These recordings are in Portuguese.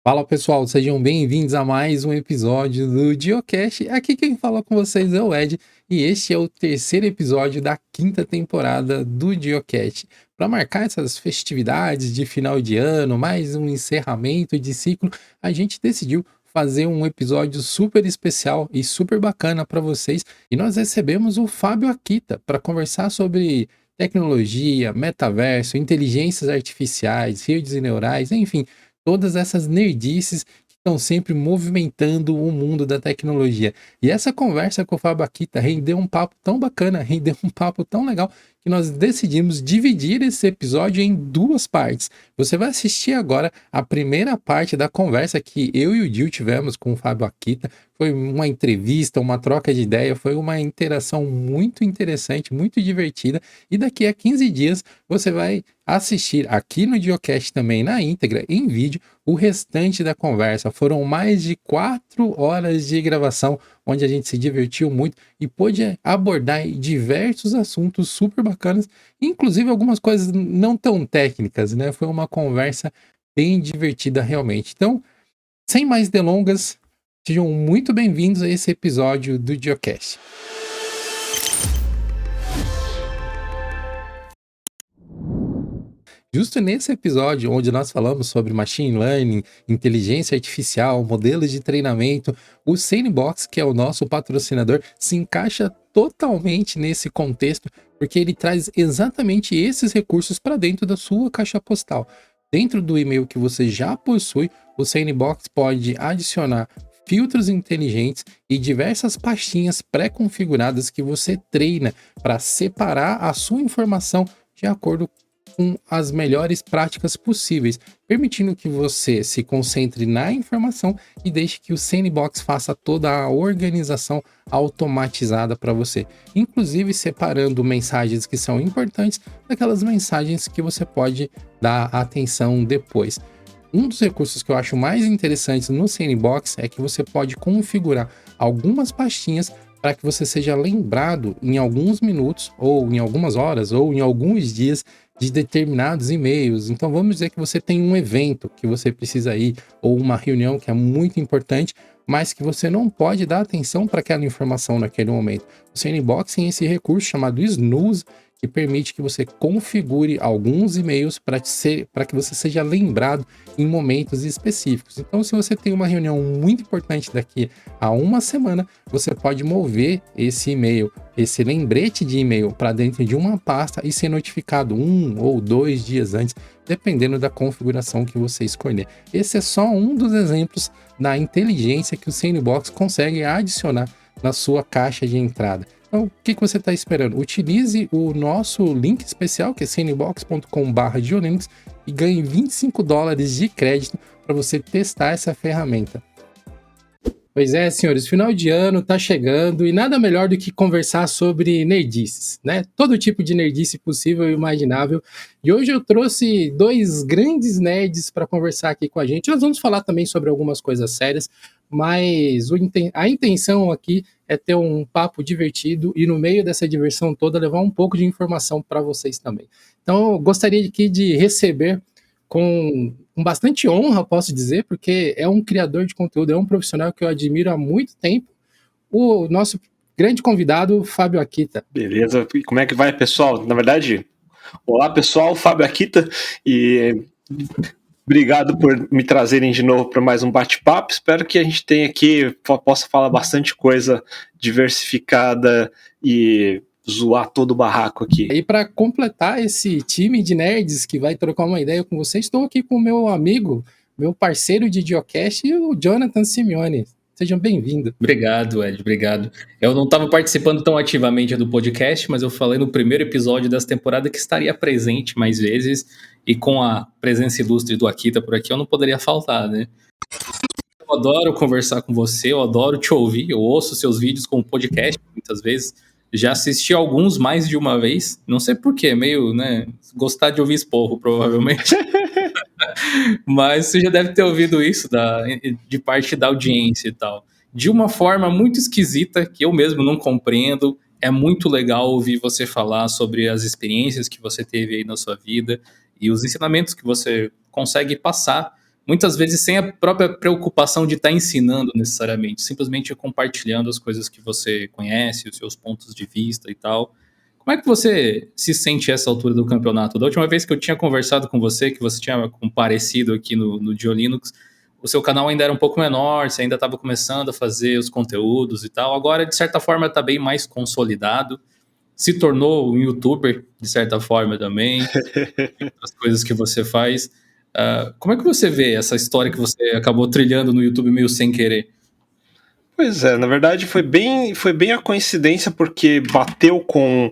Fala pessoal, sejam bem-vindos a mais um episódio do Diocast. Aqui quem fala com vocês é o Ed e este é o terceiro episódio da quinta temporada do Diocast. Para marcar essas festividades de final de ano, mais um encerramento de ciclo, a gente decidiu fazer um episódio super especial e super bacana para vocês. E nós recebemos o Fábio Akita para conversar sobre tecnologia, metaverso, inteligências artificiais, redes neurais, enfim, todas essas nerdices que estão sempre movimentando o mundo da tecnologia. E essa conversa com o Fábio Akita rendeu um papo tão bacana, rendeu um papo tão legal, que nós decidimos dividir esse episódio em duas partes. Você vai assistir agora a primeira parte da conversa que eu e o Gil tivemos com o Fábio Akita. Foi uma entrevista, uma troca de ideia, foi uma interação muito interessante, muito divertida. E daqui a 15 dias você vai assistir aqui no Diocast também na íntegra, em vídeo, o restante da conversa. Foram mais de 4 horas de gravação, onde a gente se divertiu muito e pôde abordar diversos assuntos super bacanas, inclusive algumas coisas não tão técnicas, né? Foi uma conversa bem divertida realmente. Então, sem mais delongas, sejam muito bem-vindos a esse episódio do Diocast. Justo nesse episódio onde nós falamos sobre machine learning, inteligência artificial, modelos de treinamento, o Sandbox, que é o nosso patrocinador, se encaixa totalmente nesse contexto, porque ele traz exatamente esses recursos para dentro da sua caixa postal. Dentro do e-mail que você já possui, o Sandbox pode adicionar filtros inteligentes e diversas pastinhas pré-configuradas que você treina para separar a sua informação de acordo com as melhores práticas possíveis, permitindo que você se concentre na informação e deixe que o Sandbox faça toda a organização automatizada para você, inclusive separando mensagens que são importantes daquelas mensagens que você pode dar atenção depois. Um dos recursos que eu acho mais interessantes no Sandbox é que você pode configurar algumas pastinhas para que você seja lembrado em alguns minutos, ou em algumas horas, ou em alguns dias de determinados e-mails. Então vamos dizer que você tem um evento que você precisa ir, ou uma reunião que é muito importante, mas que você não pode dar atenção para aquela informação naquele momento. O Sandbox tem esse recurso chamado Snooze, que permite que você configure alguns e-mails para que você seja lembrado em momentos específicos. Então, se você tem uma reunião muito importante daqui a uma semana, você pode mover esse e-mail, esse lembrete de e-mail para dentro de uma pasta e ser notificado 1 ou 2 dias antes, dependendo da configuração que você escolher. Esse é só um dos exemplos da inteligência que o Sandbox consegue adicionar na sua caixa de entrada. Então, o que você está esperando? Utilize o nosso link especial, que é sandbox.com/Diolinux, e ganhe $25 de crédito para você testar essa ferramenta. Pois é, senhores, final de ano tá chegando e nada melhor do que conversar sobre nerdices, né? Todo tipo de nerdice possível e imaginável. E hoje eu trouxe dois grandes nerds para conversar aqui com a gente. Nós vamos falar também sobre algumas coisas sérias, mas a intenção aqui é ter um papo divertido e no meio dessa diversão toda levar um pouco de informação para vocês também. Então, eu gostaria aqui de receber com bastante honra, posso dizer, porque é um criador de conteúdo, é um profissional que eu admiro há muito tempo, o nosso grande convidado, Fábio Akita. Beleza, e como é que vai, pessoal? Na verdade, olá pessoal, Fábio Akita, e obrigado por me trazerem de novo para mais um bate-papo. Espero que a gente tenha aqui, possa falar bastante coisa diversificada e zoar todo o barraco aqui. E para completar esse time de nerds que vai trocar uma ideia com você, estou aqui com o meu amigo, meu parceiro de Geocast, o Jonathan Simeone. Sejam bem-vindos. Obrigado, Ed, obrigado. Eu não estava participando tão ativamente do podcast, mas eu falei no primeiro episódio dessa temporada que estaria presente mais vezes, e com a presença ilustre do Akita por aqui, eu não poderia faltar, né? Eu adoro conversar com você, eu adoro te ouvir, eu ouço seus vídeos como podcast muitas vezes, já assisti alguns mais de uma vez, não sei porquê, meio, né, gostar de ouvir esporro, provavelmente. Mas você já deve ter ouvido isso de parte da audiência e tal. De uma forma muito esquisita, que eu mesmo não compreendo. É muito legal ouvir você falar sobre as experiências que você teve aí na sua vida e os ensinamentos que você consegue passar muitas vezes sem a própria preocupação de estar ensinando necessariamente, simplesmente compartilhando as coisas que você conhece, os seus pontos de vista e tal. Como é que você se sente a essa altura do campeonato? Da última vez que eu tinha conversado com você, que você tinha comparecido aqui no Geolinux, o seu canal ainda era um pouco menor, você ainda estava começando a fazer os conteúdos e tal. Agora, de certa forma, está bem mais consolidado. Se tornou um youtuber, de certa forma também, as coisas que você faz. Como é que você vê essa história que você acabou trilhando no YouTube meio sem querer? Pois é, na verdade foi bem a coincidência, porque bateu com.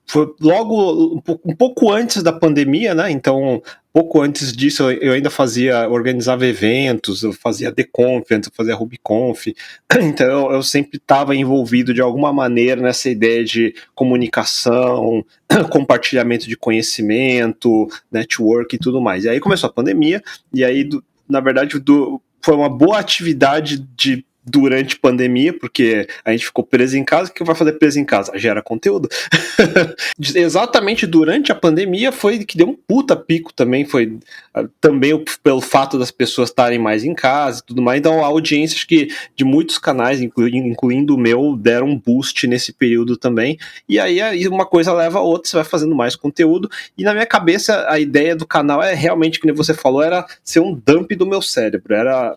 Foi logo um pouco antes da pandemia, né? Então, pouco antes disso, eu ainda organizava eventos, eu fazia TheConference, eu fazia RubyConf. Então, eu sempre estava envolvido de alguma maneira nessa ideia de comunicação, compartilhamento de conhecimento, network e tudo mais. E aí começou a pandemia, e aí, na verdade, foi uma boa atividade durante a pandemia, porque a gente ficou preso em casa. O que vai fazer preso em casa? Gera conteúdo. Exatamente durante a pandemia foi que deu um puta pico também, foi também pelo fato das pessoas estarem mais em casa e tudo mais. Então a audiência, acho que de muitos canais, incluindo o meu, deram um boost nesse período também. E aí uma coisa leva a outra, você vai fazendo mais conteúdo. E na minha cabeça a ideia do canal é realmente, como você falou, era ser um dump do meu cérebro, era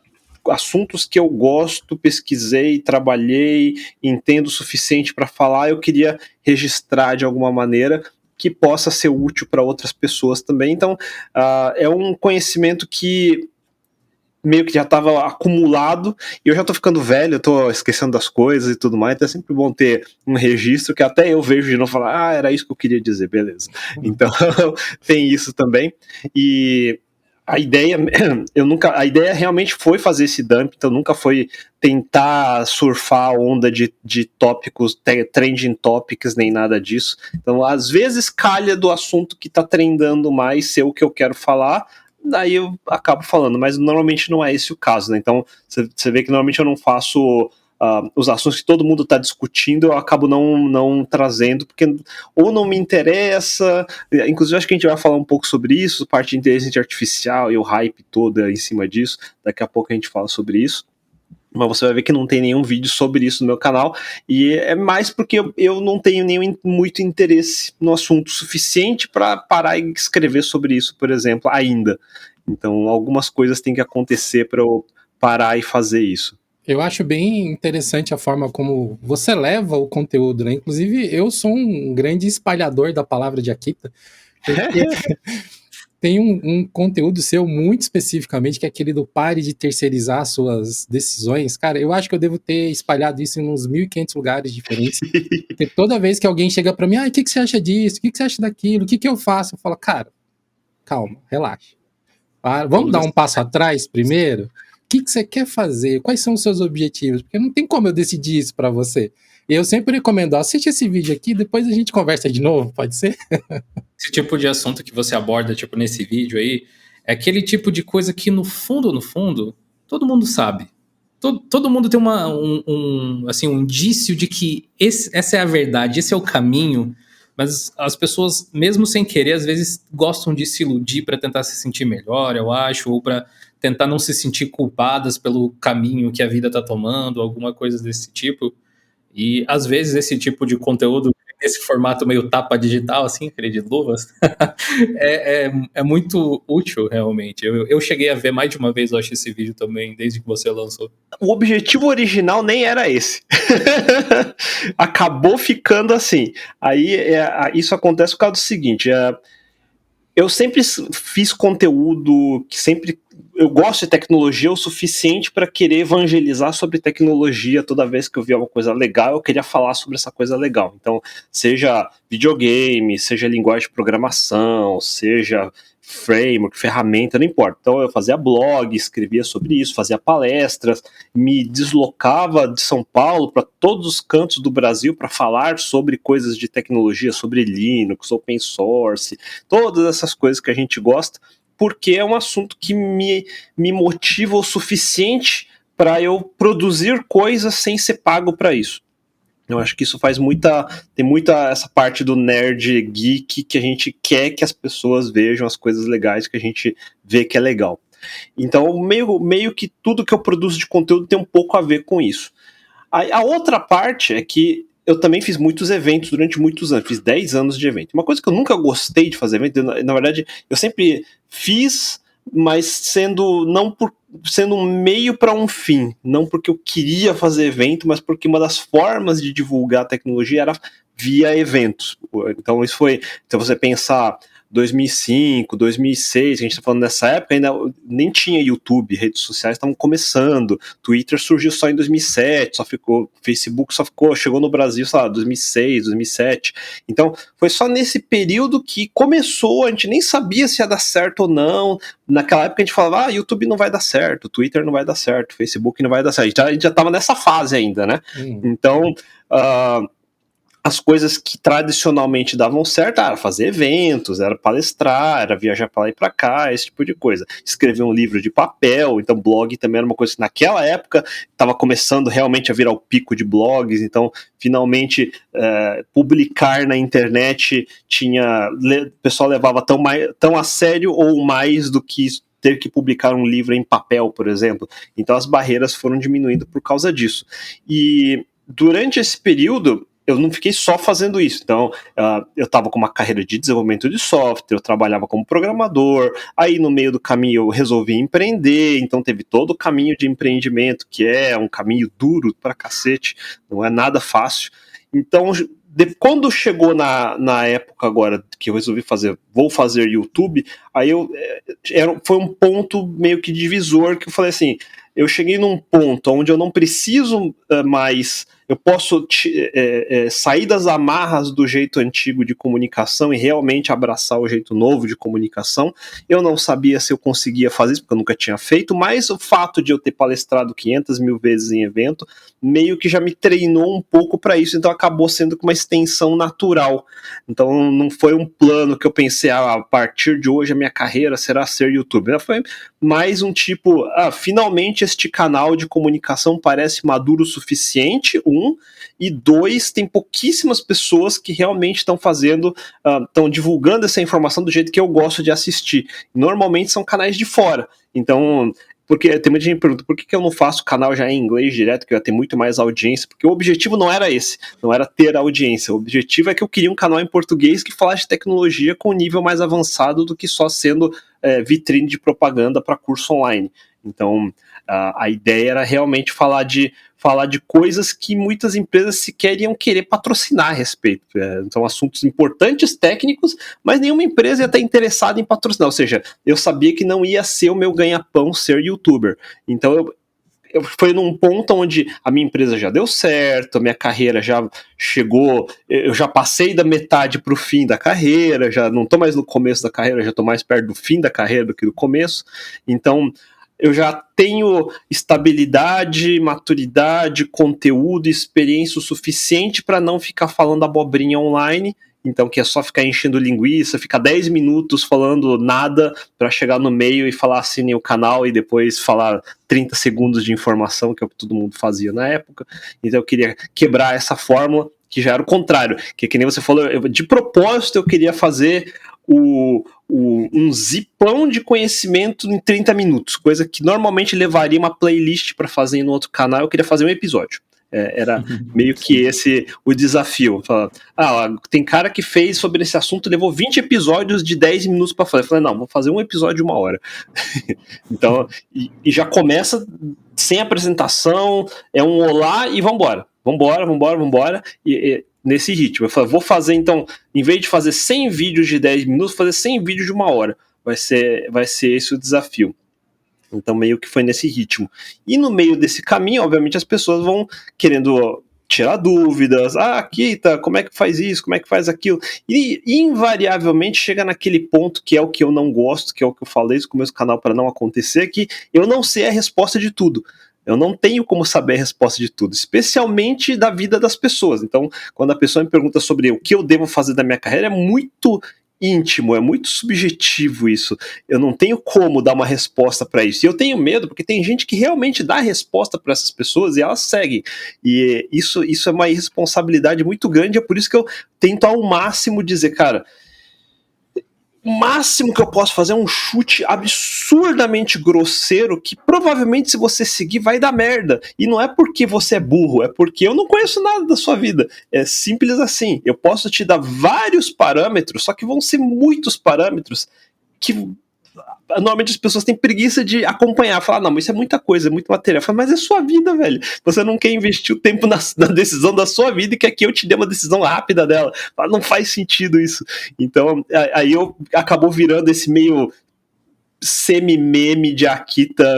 assuntos que eu gosto, pesquisei, trabalhei, entendo o suficiente para falar, eu queria registrar de alguma maneira que possa ser útil para outras pessoas também. Então, é um conhecimento que meio que já estava acumulado, e eu já estou ficando velho, eu estou esquecendo das coisas e tudo mais, então é sempre bom ter um registro que até eu vejo de novo e falar, era isso que eu queria dizer, beleza. Então, tem isso também. E a ideia realmente foi fazer esse dump, então nunca foi tentar surfar a onda de tópicos, trending topics, nem nada disso. Então, às vezes calha do assunto que está trendando mais ser o que eu quero falar, daí eu acabo falando, mas normalmente não é esse o caso, né? Então, você vê que normalmente eu não faço os assuntos que todo mundo está discutindo, eu acabo não trazendo, porque ou não me interessa, inclusive acho que a gente vai falar um pouco sobre isso, parte de inteligência artificial e o hype todo em cima disso, daqui a pouco a gente fala sobre isso. Mas você vai ver que não tem nenhum vídeo sobre isso no meu canal, e é mais porque eu não tenho muito interesse no assunto suficiente para parar e escrever sobre isso, por exemplo, ainda. Então, algumas coisas têm que acontecer para eu parar e fazer isso. Eu acho bem interessante a forma como você leva o conteúdo, né? Inclusive, eu sou um grande espalhador da palavra de Akita, porque tem um conteúdo seu muito especificamente, que é aquele do pare de terceirizar suas decisões. Cara, eu acho que eu devo ter espalhado isso em uns 1.500 lugares diferentes. Porque toda vez que alguém chega pra mim, o que você acha disso? O que você acha daquilo? O que eu faço? Eu falo, cara, calma, relaxa. Vamos dar um passo atrás primeiro? O que você quer fazer? Quais são os seus objetivos? Porque não tem como eu decidir isso pra você. E eu sempre recomendo, assiste esse vídeo aqui, depois a gente conversa de novo, pode ser? Esse tipo de assunto que você aborda, tipo, nesse vídeo aí, é aquele tipo de coisa que, no fundo, todo mundo sabe. Todo mundo tem um indício de que essa é a verdade, esse é o caminho, mas as pessoas, mesmo sem querer, às vezes gostam de se iludir para tentar se sentir melhor, eu acho, ou para tentar não se sentir culpadas pelo caminho que a vida tá tomando, alguma coisa desse tipo. E às vezes esse tipo de conteúdo, esse formato meio tapa digital, assim, aquele de luvas, é muito útil, realmente. Eu cheguei a ver mais de uma vez, eu acho, esse vídeo também, desde que você lançou. O objetivo original nem era esse. Acabou ficando assim. Aí isso acontece por causa do seguinte: eu sempre fiz conteúdo que sempre. Eu gosto de tecnologia o suficiente para querer evangelizar sobre tecnologia. Toda vez que eu via uma coisa legal, eu queria falar sobre essa coisa legal. Então, seja videogame, seja linguagem de programação, seja framework, ferramenta, não importa. Então, eu fazia blog, escrevia sobre isso, fazia palestras, me deslocava de São Paulo para todos os cantos do Brasil para falar sobre coisas de tecnologia, sobre Linux, open source, todas essas coisas que a gente gosta, porque é um assunto que me motiva o suficiente para eu produzir coisas sem ser pago para isso. Eu acho que isso tem muita essa parte do nerd geek que a gente quer que as pessoas vejam as coisas legais que a gente vê que é legal. Então, meio que tudo que eu produzo de conteúdo tem um pouco a ver com isso. A outra parte é que eu também fiz muitos eventos durante muitos anos, fiz 10 anos de evento. Uma coisa que eu nunca gostei de fazer evento, na verdade, eu sempre fiz, mas sendo um meio para um fim, não porque eu queria fazer evento, mas porque uma das formas de divulgar a tecnologia era via eventos. Então isso foi, então você pensar 2005, 2006, a gente está falando nessa época, ainda nem tinha YouTube, redes sociais estavam começando, Twitter surgiu só em 2007, Facebook chegou no Brasil, sei lá, 2006, 2007, então foi só nesse período que começou, a gente nem sabia se ia dar certo ou não, naquela época a gente falava, YouTube não vai dar certo, Twitter não vai dar certo, Facebook não vai dar certo, a gente já estava nessa fase ainda, né? Então, as coisas que tradicionalmente davam certo era fazer eventos, era palestrar, era viajar para lá e para cá, esse tipo de coisa. Escrever um livro de papel, então blog também era uma coisa que naquela época estava começando realmente a virar o pico de blogs, então finalmente publicar na internet o pessoal levava tão a sério ou mais do que ter que publicar um livro em papel, por exemplo. Então as barreiras foram diminuindo por causa disso. E durante esse período, eu não fiquei só fazendo isso. Então, eu estava com uma carreira de desenvolvimento de software, eu trabalhava como programador, aí no meio do caminho eu resolvi empreender, então teve todo o caminho de empreendimento, que é um caminho duro pra cacete, não é nada fácil. Então, quando chegou na época agora que eu resolvi vou fazer YouTube, aí foi um ponto meio que divisor, que eu falei assim, eu cheguei num ponto onde eu não preciso mais, eu posso sair das amarras do jeito antigo de comunicação e realmente abraçar o jeito novo de comunicação. Eu não sabia se eu conseguia fazer isso, porque eu nunca tinha feito, mas o fato de eu ter palestrado 500 mil vezes em evento, meio que já me treinou um pouco para isso, então acabou sendo uma extensão natural. Então não foi um plano que eu pensei, a partir de hoje a minha carreira será ser youtuber. Foi mais um tipo, finalmente este canal de comunicação parece maduro o suficiente, e 2, tem pouquíssimas pessoas que realmente estão estão divulgando essa informação do jeito que eu gosto de assistir. Normalmente são canais de fora. Então, porque tem muita gente que pergunta, por que eu não faço canal já em inglês direto, que eu ia ter muito mais audiência? Porque o objetivo não era esse, não era ter audiência. O objetivo é que eu queria um canal em português que falasse de tecnologia com um nível mais avançado do que só sendo vitrine de propaganda para curso online. Então, a ideia era realmente falar de coisas que muitas empresas sequer iam querer patrocinar a respeito. São assuntos importantes, técnicos, mas nenhuma empresa ia estar interessada em patrocinar. Ou seja, eu sabia que não ia ser o meu ganha-pão ser youtuber. Então, eu fui num ponto onde a minha empresa já deu certo, a minha carreira já chegou, eu já passei da metade para o fim da carreira, já não estou mais no começo da carreira, já estou mais perto do fim da carreira do que do começo. Então, eu já tenho estabilidade, maturidade, conteúdo, experiência o suficiente para não ficar falando abobrinha online. Então, que é só ficar enchendo linguiça, ficar 10 minutos falando nada para chegar no meio e falar assinem o canal e depois falar 30 segundos de informação, que é o que todo mundo fazia na época. Então, eu queria quebrar essa fórmula, que já era o contrário, que nem você falou, de propósito eu queria fazer um zipão de conhecimento em 30 minutos, coisa que normalmente levaria uma playlist para fazer no outro canal, eu queria fazer um episódio. Era meio que esse o desafio. Tem cara que fez sobre esse assunto, levou 20 episódios de 10 minutos para fazer. Eu falei, não, vou fazer um episódio de 1 hora. Então, e já começa sem apresentação, é um olá e vambora. E nesse ritmo. Eu falei, vou fazer então, em vez de fazer 100 vídeos de 10 minutos, fazer 100 vídeos de 1 hora. Vai ser esse o desafio. Então meio que foi nesse ritmo. E no meio desse caminho, obviamente, as pessoas vão querendo tirar dúvidas. Kita, como é que faz isso? Como é que faz aquilo? E invariavelmente chega naquele ponto que é o que eu não gosto, que é o que eu falei no começo do canal para não acontecer, que eu não sei a resposta de tudo. Eu não tenho como saber a resposta de tudo, especialmente da vida das pessoas. Então, quando a pessoa me pergunta sobre o que eu devo fazer da minha carreira, é muito íntimo, é muito subjetivo isso. Eu não tenho como dar uma resposta para isso. E eu tenho medo, porque tem gente que realmente dá resposta para essas pessoas e elas seguem. E isso é uma irresponsabilidade muito grande, é por isso que eu tento ao máximo dizer, cara, o máximo que eu posso fazer é um chute absurdamente grosseiro que provavelmente se você seguir vai dar merda. E não é porque você é burro, é porque eu não conheço nada da sua vida. É simples assim. Eu posso te dar vários parâmetros, só que vão ser muitos parâmetros que normalmente as pessoas têm preguiça de acompanhar, falar, não, mas isso é muita coisa, é muito material. Eu falo, mas é sua vida, velho. Você não quer investir o tempo na decisão da sua vida e quer que eu te dê uma decisão rápida dela. Não faz sentido isso. Então, aí eu acabou virando esse meio semi-meme de Akita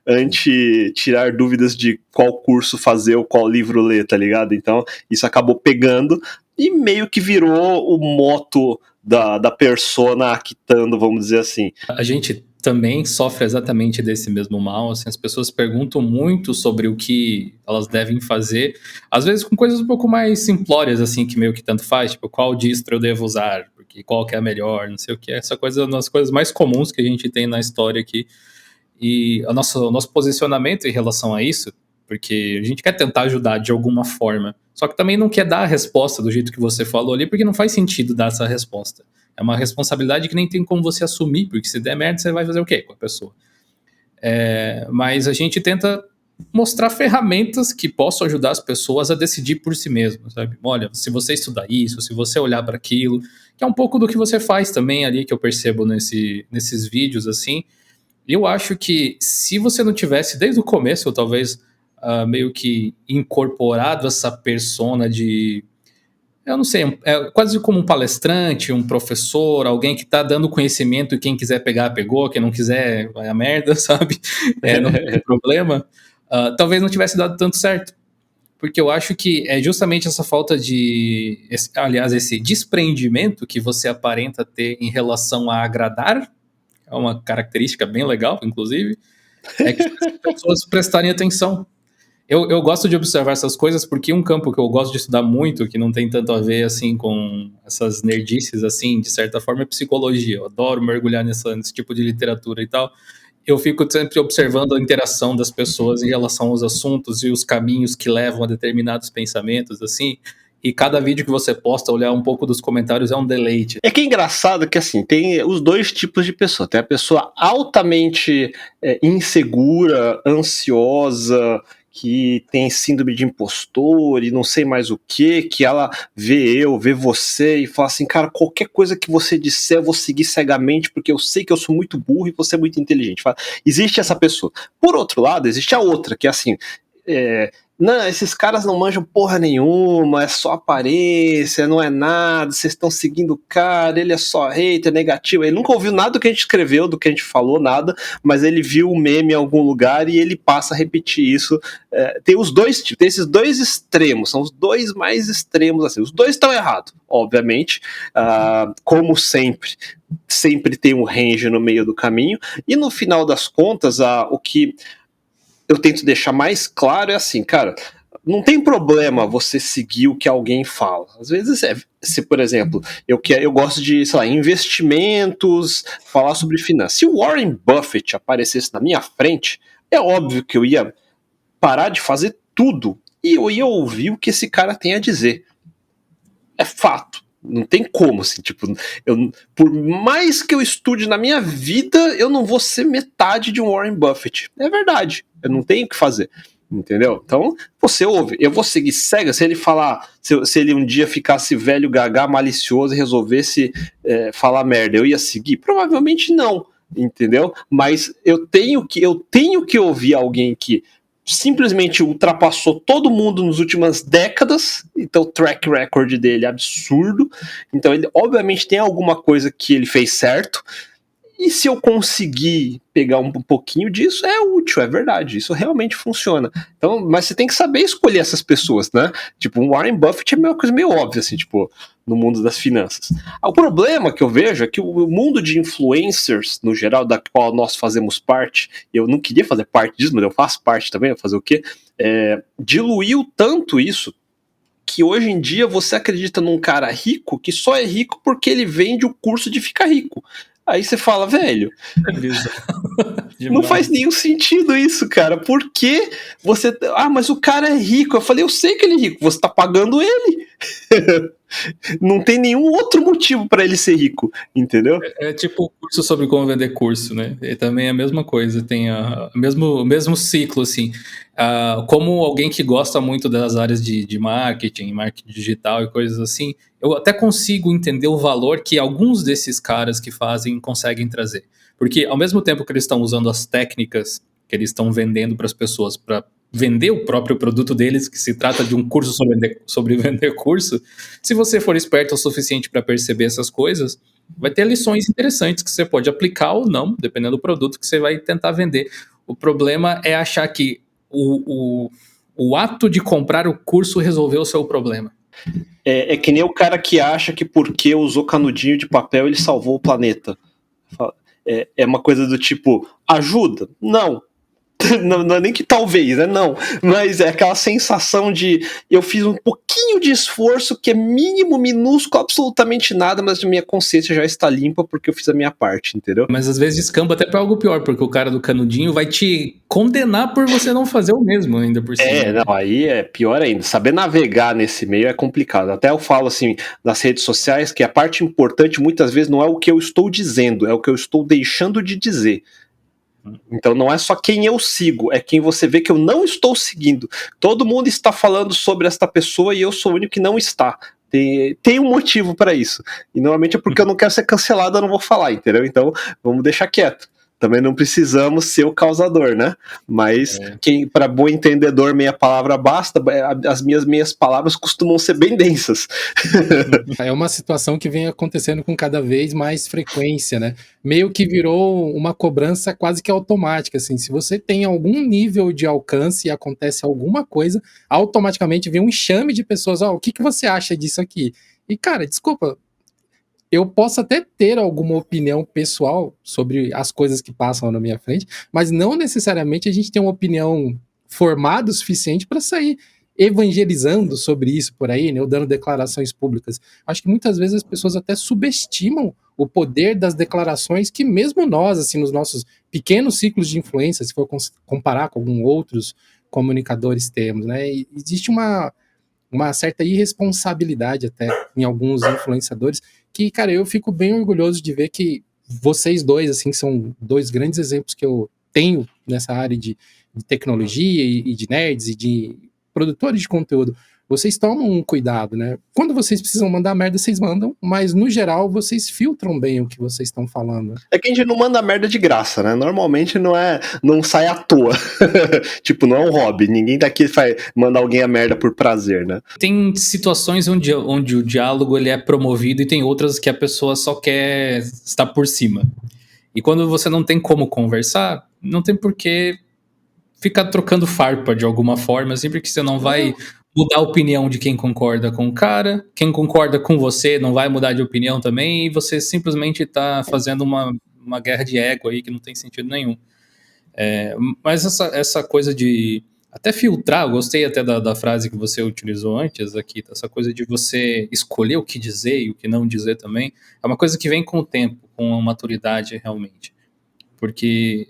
anti tirar dúvidas de qual curso fazer ou qual livro ler, tá ligado? Então, isso acabou pegando e meio que virou o moto da persona Akitando, vamos dizer assim. A gente também sofre exatamente desse mesmo mal, assim, as pessoas perguntam muito sobre o que elas devem fazer, às vezes com coisas um pouco mais simplórias, assim, que meio que tanto faz, tipo, qual distro eu devo usar, porque qual que é a melhor, não sei o que, essa coisa é uma das coisas mais comuns que a gente tem na história aqui, e o nosso posicionamento em relação a isso, porque a gente quer tentar ajudar de alguma forma, só que também não quer dar a resposta do jeito que você falou ali, porque não faz sentido dar essa resposta. É uma responsabilidade que nem tem como você assumir, porque se der merda, você vai fazer o quê com a pessoa? Mas a gente tenta mostrar ferramentas que possam ajudar as pessoas a decidir por si mesmas, sabe? Olha, se você estudar isso, se você olhar para aquilo, que é um pouco do que você faz também ali, que eu percebo nesses vídeos, assim. Eu acho que se você não tivesse, desde o começo, ou talvez meio que incorporado essa persona de... Eu não sei, é quase como um palestrante, um professor, alguém que tá dando conhecimento e quem quiser pegar, pegou, quem não quiser, vai a merda, sabe? Não tem problema. Talvez não tivesse dado tanto certo. Porque eu acho que é justamente essa falta de... aliás, esse desprendimento que você aparenta ter em relação a agradar, é uma característica bem legal, inclusive, é que as pessoas prestarem atenção. Eu gosto de observar essas coisas porque um campo que eu gosto de estudar muito, que não tem tanto a ver assim com essas nerdices, assim, de certa forma, é psicologia. Eu adoro mergulhar nesse tipo de literatura e tal. Eu fico sempre observando a interação das pessoas em relação aos assuntos e os caminhos que levam a determinados pensamentos, assim. E cada vídeo que você posta, olhar um pouco dos comentários é um deleite. É que é engraçado que, assim, tem os dois tipos de pessoa. Tem a pessoa altamente insegura, ansiosa, que tem síndrome de impostor e não sei mais o que ela vê você e fala assim, cara, qualquer coisa que você disser eu vou seguir cegamente porque eu sei que eu sou muito burro e você é muito inteligente. Existe essa pessoa. Por outro lado, existe a outra, que é assim... não, esses caras não manjam porra nenhuma, é só aparência, não é nada, vocês estão seguindo o cara, ele é só hater, negativo. Ele nunca ouviu nada do que a gente escreveu, do que a gente falou, nada, mas ele viu o meme em algum lugar e ele passa a repetir isso. Tem os dois tipos, tem esses dois extremos, são os dois mais extremos, assim. Os dois estão errados, obviamente, como sempre tem um range no meio do caminho, e no final das contas, o que eu tento deixar mais claro é assim, cara, não tem problema você seguir o que alguém fala. Às vezes, se por exemplo, eu gosto de, sei lá, investimentos, falar sobre finanças. Se o Warren Buffett aparecesse na minha frente, é óbvio que eu ia parar de fazer tudo e eu ia ouvir o que esse cara tem a dizer. É fato. Não tem como, assim, tipo, por mais que eu estude na minha vida, eu não vou ser metade de um Warren Buffett. É verdade, eu não tenho o que fazer, entendeu? Então, você ouve, eu vou seguir cega, se ele falar, se ele um dia ficasse velho, gaga, malicioso e resolvesse falar merda, eu ia seguir? Provavelmente não, entendeu? Mas eu tenho que ouvir alguém que simplesmente ultrapassou todo mundo nas últimas décadas, então o track record dele é absurdo, então ele obviamente tem alguma coisa que ele fez certo, e se eu conseguir pegar um pouquinho disso, é útil, é verdade, isso realmente funciona. Então, mas você tem que saber escolher essas pessoas, né? Tipo, um Warren Buffett é uma coisa meio óbvia, assim, tipo, no mundo das finanças. O problema que eu vejo é que o mundo de influencers, no geral, da qual nós fazemos parte, eu não queria fazer parte disso, mas eu faço parte também, fazer o quê? Diluiu tanto isso, que hoje em dia você acredita num cara rico que só é rico porque ele vende o curso de ficar rico. Aí você fala, velho, Não faz nenhum sentido isso, cara. Por que você... mas o cara é rico. Eu falei, eu sei que ele é rico. Você tá pagando ele. Não tem nenhum outro motivo pra ele ser rico, entendeu? É tipo o curso sobre como vender curso, né? E também é a mesma coisa, tem o mesmo ciclo, assim. Como alguém que gosta muito das áreas de marketing digital e coisas assim, eu até consigo entender o valor que alguns desses caras que fazem conseguem trazer. Porque ao mesmo tempo que eles estão usando as técnicas que eles estão vendendo para as pessoas para vender o próprio produto deles, que se trata de um curso sobre vender curso, se você for esperto o suficiente para perceber essas coisas, vai ter lições interessantes que você pode aplicar ou não, dependendo do produto que você vai tentar vender. O problema é achar que o ato de comprar o curso resolveu o seu problema. É que nem o cara que acha que porque usou canudinho de papel ele salvou o planeta. É uma coisa do tipo, ajuda? Não. Não é nem que talvez, né? Não. Mas é aquela sensação de eu fiz um pouquinho de esforço que é mínimo, minúsculo, absolutamente nada, mas a minha consciência já está limpa porque eu fiz a minha parte, entendeu? Mas às vezes descamba até pra algo pior, porque o cara do canudinho vai te condenar por você não fazer o mesmo ainda por cima. Não, aí é pior ainda. Saber navegar nesse meio é complicado. Até eu falo assim nas redes sociais que a parte importante muitas vezes não é o que eu estou dizendo, é o que eu estou deixando de dizer. Então não é só quem eu sigo, é quem você vê que eu não estou seguindo. Todo mundo está falando sobre esta pessoa e eu sou o único que não está. Tem um motivo para isso. E normalmente é porque eu não quero ser cancelado, eu não vou falar, entendeu? Então vamos deixar quieto. Também não precisamos ser o causador, né? Mas para bom entendedor, meia palavra basta. As minhas meias palavras costumam ser bem densas. É uma situação que vem acontecendo com cada vez mais frequência, né? Meio que virou uma cobrança quase que automática, assim. Se você tem algum nível de alcance e acontece alguma coisa, automaticamente vem um enxame de pessoas. O que você acha disso aqui? E, cara, desculpa, eu posso até ter alguma opinião pessoal sobre as coisas que passam na minha frente, mas não necessariamente a gente tem uma opinião formada o suficiente para sair evangelizando sobre isso por aí, né, ou dando declarações públicas. Acho que muitas vezes as pessoas até subestimam o poder das declarações que mesmo nós, assim, nos nossos pequenos ciclos de influência, se for comparar com alguns outros comunicadores temos, né, e existe uma certa irresponsabilidade até em alguns influenciadores, que, cara, eu fico bem orgulhoso de ver que vocês dois, assim, são dois grandes exemplos que eu tenho nessa área de tecnologia e de nerds e de produtores de conteúdo. Vocês tomam um cuidado, né? Quando vocês precisam mandar merda, vocês mandam, mas no geral vocês filtram bem o que vocês estão falando. É que a gente não manda merda de graça, né? Normalmente não sai à toa. Tipo, não é um hobby. Ninguém daqui manda alguém a merda por prazer, né? Tem situações onde o diálogo ele é promovido e tem outras que a pessoa só quer estar por cima. E quando você não tem como conversar, não tem por que ficar trocando farpa de alguma forma, assim, porque você não vai mudar a opinião de quem concorda com o cara, quem concorda com você não vai mudar de opinião também, e você simplesmente está fazendo uma guerra de ego aí que não tem sentido nenhum. Mas essa coisa de até filtrar, eu gostei até da frase que você utilizou antes aqui, essa coisa de você escolher o que dizer e o que não dizer também, é uma coisa que vem com o tempo, com a maturidade realmente. Porque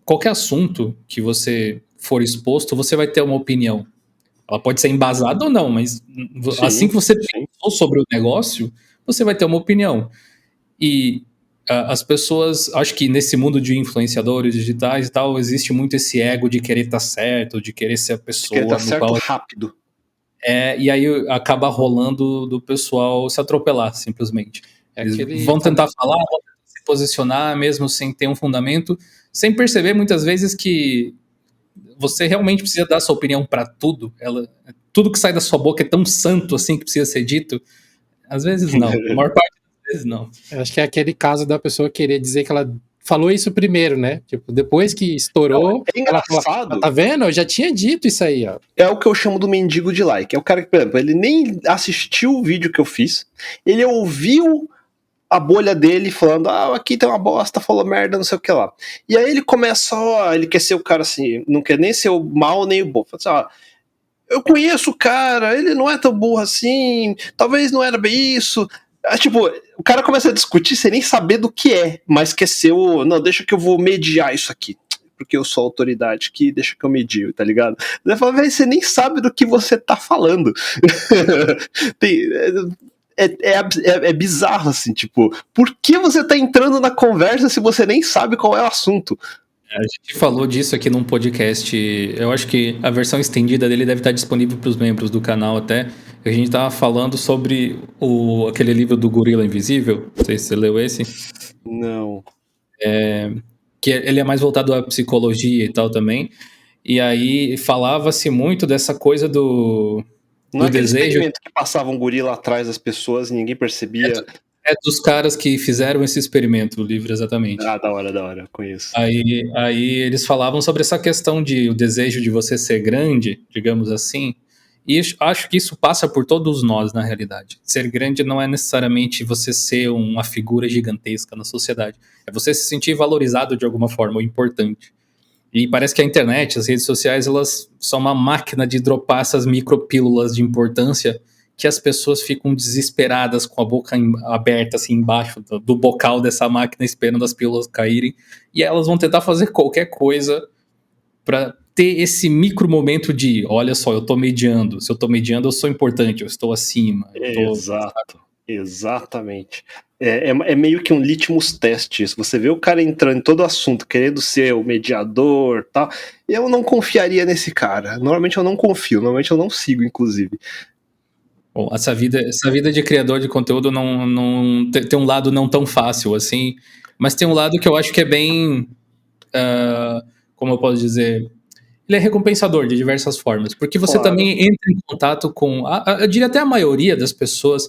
qualquer assunto que você for exposto, você vai ter uma opinião. Ela pode ser embasada ou não, mas assim que você pensou sobre o negócio, você vai ter uma opinião. E as pessoas, acho que nesse mundo de influenciadores digitais e tal, existe muito esse ego de querer estar certo, de querer ser a pessoa. Querer estar certo rápido. E aí acaba rolando do pessoal se atropelar, simplesmente. Eles vão tentar falar, vão tentar se posicionar, mesmo sem ter um fundamento, sem perceber muitas vezes que você realmente precisa dar sua opinião para tudo. Tudo que sai da sua boca é tão santo assim que precisa ser dito. Às vezes não. A maior parte das vezes não. Eu acho que é aquele caso da pessoa querer dizer que ela falou isso primeiro, né? Tipo, depois que estourou, é engraçado. Ela fala, tá vendo? Eu já tinha dito isso aí, ó. É o que eu chamo do mendigo de like. É o cara que, por exemplo, ele nem assistiu o vídeo que eu fiz, ele ouviu a bolha dele falando, aqui tem uma bosta, falou merda, não sei o que lá. E aí ele começa, ele quer ser o cara assim, não quer nem ser o mal nem o bom. Fala assim, eu conheço o cara, ele não é tão burro assim, talvez não era bem isso. Tipo, o cara começa a discutir sem nem saber do que é, mas quer ser o. Não, deixa que eu vou mediar isso aqui. Porque eu sou autoridade aqui, deixa que eu medio, tá ligado? Você fala, velho, você nem sabe do que você tá falando. É bizarro, assim, tipo, por que você tá entrando na conversa se você nem sabe qual é o assunto? A gente falou disso aqui num podcast. Eu acho que a versão estendida dele deve estar disponível para os membros do canal até. A gente tava falando sobre aquele livro do Gorila Invisível. Não sei se você leu esse. Não. Que ele é mais voltado à psicologia e tal também. E aí falava-se muito dessa coisa do Não é aquele desejo. experimento que passava um gorila atrás das pessoas e ninguém percebia. É dos caras que fizeram esse experimento, o livro, exatamente. Ah, da hora, conheço. Aí eles falavam sobre essa questão de o desejo de você ser grande, digamos assim, e acho que isso passa por todos nós, na realidade. Ser grande não é necessariamente você ser uma figura gigantesca na sociedade, é você se sentir valorizado de alguma forma, ou importante. E parece que a internet, as redes sociais, elas são uma máquina de dropar essas micropílulas de importância que as pessoas ficam desesperadas com a boca aberta assim embaixo do bocal dessa máquina esperando as pílulas caírem, e elas vão tentar fazer qualquer coisa para ter esse micro momento de, olha só, eu tô mediando, se eu tô mediando eu sou importante, eu estou acima. Exato, exatamente. É meio que um litmus teste isso. Você vê o cara entrando em todo assunto, querendo ser o mediador e tal. Eu não confiaria nesse cara. Normalmente eu não confio, normalmente eu não sigo, inclusive. Bom, essa vida de criador de conteúdo não tem um lado não tão fácil assim, mas tem um lado que eu acho que é bem, como eu posso dizer, ele é recompensador de diversas formas, porque você também entra em contato com, eu diria até a maioria das pessoas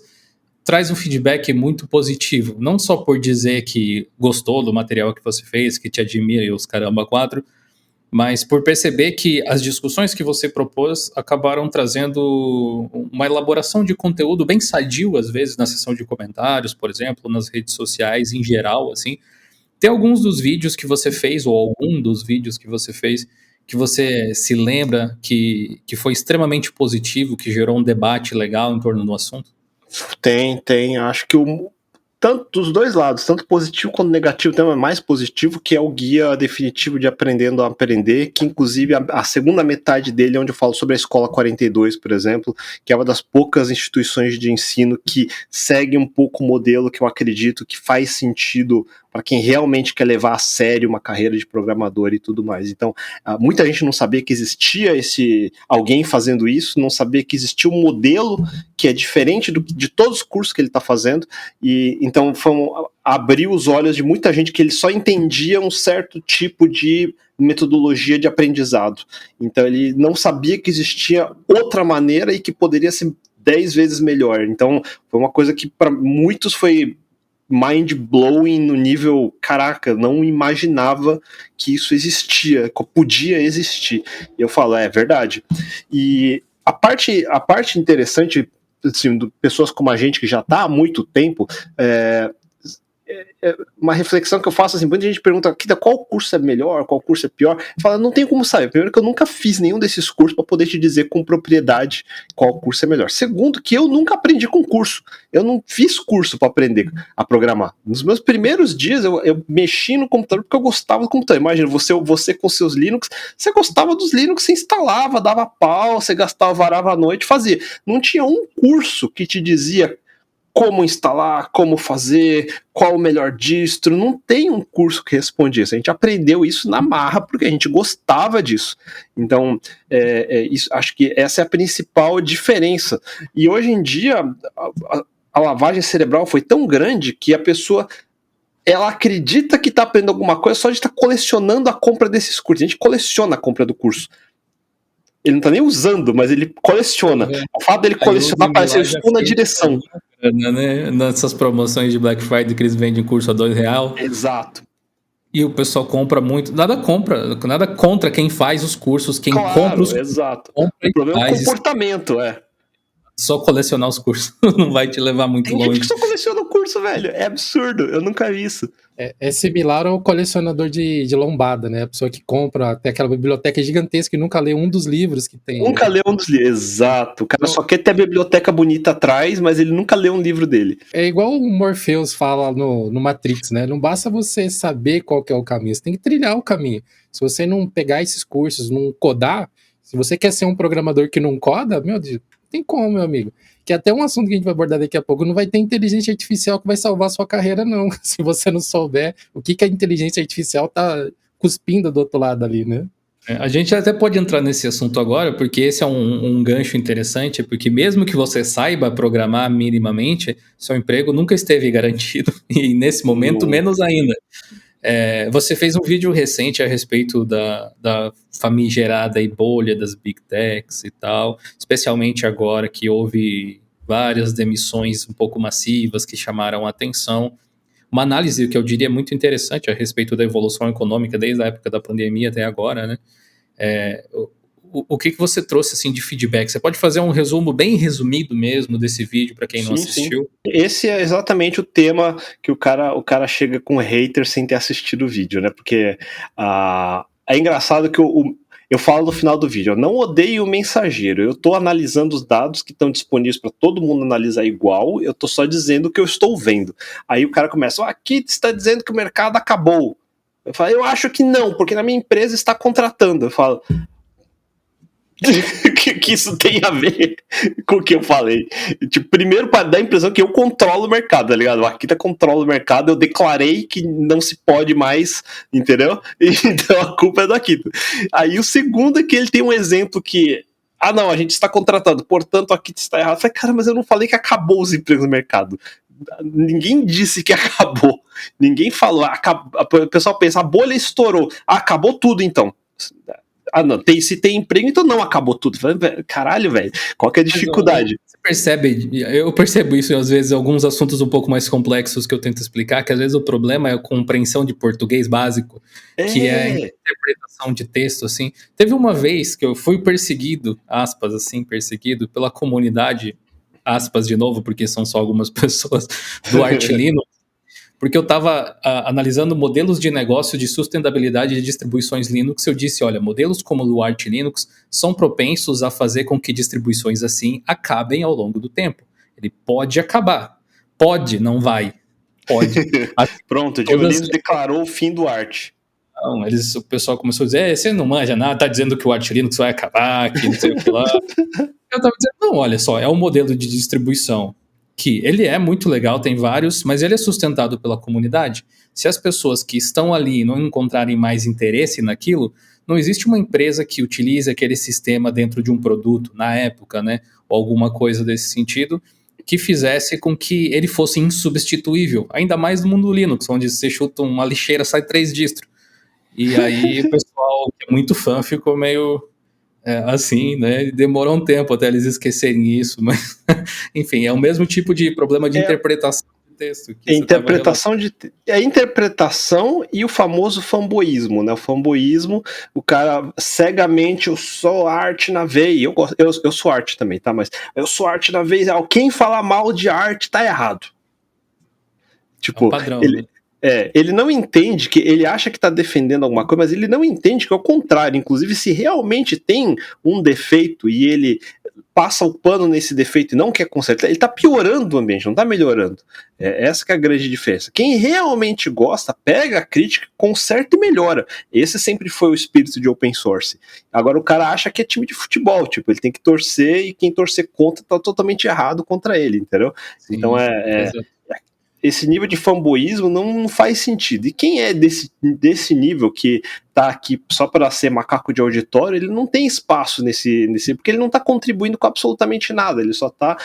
traz um feedback muito positivo, não só por dizer que gostou do material que você fez, que te admira e os caramba quatro, mas por perceber que as discussões que você propôs acabaram trazendo uma elaboração de conteúdo bem sadio, às vezes, na seção de comentários, por exemplo, nas redes sociais em geral, assim. Tem alguns dos vídeos que você fez, ou algum dos vídeos que você fez, que você se lembra que foi extremamente positivo, que gerou um debate legal em torno do assunto? Tem. Acho que tanto dos dois lados, tanto positivo quanto negativo, tem um mais positivo, que é o guia definitivo de Aprendendo a Aprender, que inclusive a segunda metade dele é onde eu falo sobre a Escola 42, por exemplo, que é uma das poucas instituições de ensino que segue um pouco o modelo que eu acredito que faz sentido para quem realmente quer levar a sério uma carreira de programador e tudo mais. Então, muita gente não sabia que existia alguém fazendo isso, não sabia que existia um modelo que é diferente de todos os cursos que ele está fazendo, e então abriu os olhos de muita gente que ele só entendia um certo tipo de metodologia de aprendizado. Então ele não sabia que existia outra maneira e que poderia ser 10 vezes melhor. Então foi uma coisa que para muitos foi mind-blowing no nível, caraca, não imaginava que isso existia, que podia existir. E eu falo, é verdade. E a parte interessante, assim, de pessoas como a gente que já está há muito tempo, uma reflexão que eu faço assim, muita gente pergunta qual curso é melhor, qual curso é pior. Fala, não tem como saber. Primeiro que eu nunca fiz nenhum desses cursos para poder te dizer com propriedade qual curso é melhor. Segundo que eu nunca aprendi com curso. Eu não fiz curso para aprender a programar. Nos meus primeiros dias eu mexi no computador porque eu gostava do computador. Imagina, você com seus Linux, você gostava dos Linux, você instalava, dava pau, você gastava, varava a noite, fazia. Não tinha um curso que te dizia como instalar, como fazer, qual o melhor distro. Não tem um curso que responde isso. A gente aprendeu isso na marra porque a gente gostava disso. Então, isso, acho que essa é a principal diferença. E hoje em dia, a lavagem cerebral foi tão grande que a pessoa ela acredita que está aprendendo alguma coisa só de estar colecionando a compra desses cursos. A gente coleciona a compra do curso. Ele não tá nem usando, mas ele coleciona. O fato dele colecionar parece que eu estou na direção. Né? Nessas promoções de Black Friday que eles vendem curso a R$2. Exato. E o pessoal compra muito. Nada contra quem faz os cursos, quem compra os cursos. Exato. O problema é o comportamento, só colecionar os cursos. Não vai te levar muito Tem gente longe. que só coleciona o curso, velho. É absurdo. Eu nunca vi isso. É similar ao colecionador de lombada, né? A pessoa que compra até aquela biblioteca gigantesca e nunca lê um dos livros que tem. Nunca Né? leu um dos livros. Exato. O cara só quer ter a biblioteca bonita atrás, mas ele nunca leu um livro dele. É igual o Morpheus fala no Matrix, né? Não basta você saber qual que é o caminho, você tem que trilhar o caminho. Se você não pegar esses cursos, não codar, se você quer ser um programador que não coda, meu Deus, não tem como, meu amigo. Que é até um assunto que a gente vai abordar daqui a pouco, não vai ter inteligência artificial que vai salvar a sua carreira, não. Se você não souber o que a inteligência artificial tá cuspindo do outro lado ali, né? A gente até pode entrar nesse assunto agora, porque esse é um gancho interessante, porque mesmo que você saiba programar minimamente, seu emprego nunca esteve garantido, e nesse momento menos ainda. Você fez um vídeo recente a respeito da famigerada e bolha das Big Techs e tal, especialmente agora que houve várias demissões um pouco massivas que chamaram a atenção. Uma análise que eu diria muito interessante a respeito da evolução econômica desde a época da pandemia até agora, né? O que você trouxe assim de feedback? Você pode fazer um resumo bem resumido mesmo desse vídeo para quem não assistiu? Sim. Esse é exatamente o tema que o cara chega com hater sem ter assistido o vídeo, né? Porque é engraçado que eu falo no final do vídeo, eu não odeio o mensageiro, eu tô analisando os dados que estão disponíveis para todo mundo analisar igual, eu tô só dizendo o que eu estou vendo. Aí o cara começa, aqui está dizendo que o mercado acabou. Eu falo, eu acho que não, porque na minha empresa está contratando. Eu falo, que isso tem a ver com o que eu falei. Tipo, primeiro, para dar a impressão que eu controlo o mercado, tá ligado? O Akita controla o mercado, eu declarei que não se pode mais, entendeu? Então a culpa é do Akita. Aí o segundo é que ele tem um exemplo que não, a gente está contratando, portanto o Akita está errado. Eu falei, cara, mas eu não falei que acabou os empregos no mercado. Ninguém disse que acabou. Ninguém falou. O pessoal pensa, a bolha estourou. Acabou tudo então. Não, se tem emprego, então não acabou tudo. Caralho, velho, qual que é a dificuldade? Você percebe, eu percebo isso às vezes, alguns assuntos um pouco mais complexos que eu tento explicar, que às vezes o problema é a compreensão de português básico, que é a interpretação de texto, assim. Teve uma vez que eu fui perseguido, aspas, assim, perseguido pela comunidade, aspas de novo, porque são só algumas pessoas, do Arch Linux, porque eu estava analisando modelos de negócio de sustentabilidade de distribuições Linux. Eu disse, olha, modelos como o Arch Linux são propensos a fazer com que distribuições assim acabem ao longo do tempo. Ele pode acabar. Pode, não vai. Pode. Pronto, o Diego Linux declarou o fim do Arch. Não, o pessoal começou a dizer, você não manja nada, tá dizendo que o Arch Linux vai acabar, que não sei o que lá. Eu estava dizendo, não, olha só, é um modelo de distribuição que ele é muito legal, tem vários, mas ele é sustentado pela comunidade. Se as pessoas que estão ali não encontrarem mais interesse naquilo, não existe uma empresa que utilize aquele sistema dentro de um produto, na época, né, ou alguma coisa desse sentido, que fizesse com que ele fosse insubstituível, ainda mais no mundo Linux, onde você chuta uma lixeira, sai 3 distros. E aí o pessoal que é muito fã ficou meio... assim, né? Demorou um tempo até eles esquecerem isso, mas enfim, é o mesmo tipo de problema de interpretação de texto. Que interpretação e o famoso fanboísmo, né? O fanboísmo, o cara cegamente, eu sou arte na veia. Eu sou arte também, tá? Mas eu sou arte na veia. Quem fala mal de arte tá errado. Tipo, é um padrão, né? Ele não entende que ele acha que está defendendo alguma coisa, mas ele não entende que é o contrário. Inclusive, se realmente tem um defeito e ele passa o pano nesse defeito e não quer consertar, ele está piorando o ambiente, não está melhorando. Essa que é a grande diferença. Quem realmente gosta, pega a crítica, conserta e melhora. Esse sempre foi o espírito de open source. Agora o cara acha que é time de futebol, tipo, ele tem que torcer e quem torcer contra está totalmente errado contra ele, entendeu? Sim, então esse nível de fanboísmo não faz sentido. E quem é desse nível que tá aqui só para ser macaco de auditório, ele não tem espaço nesse porque ele não tá contribuindo com absolutamente nada, ele só tá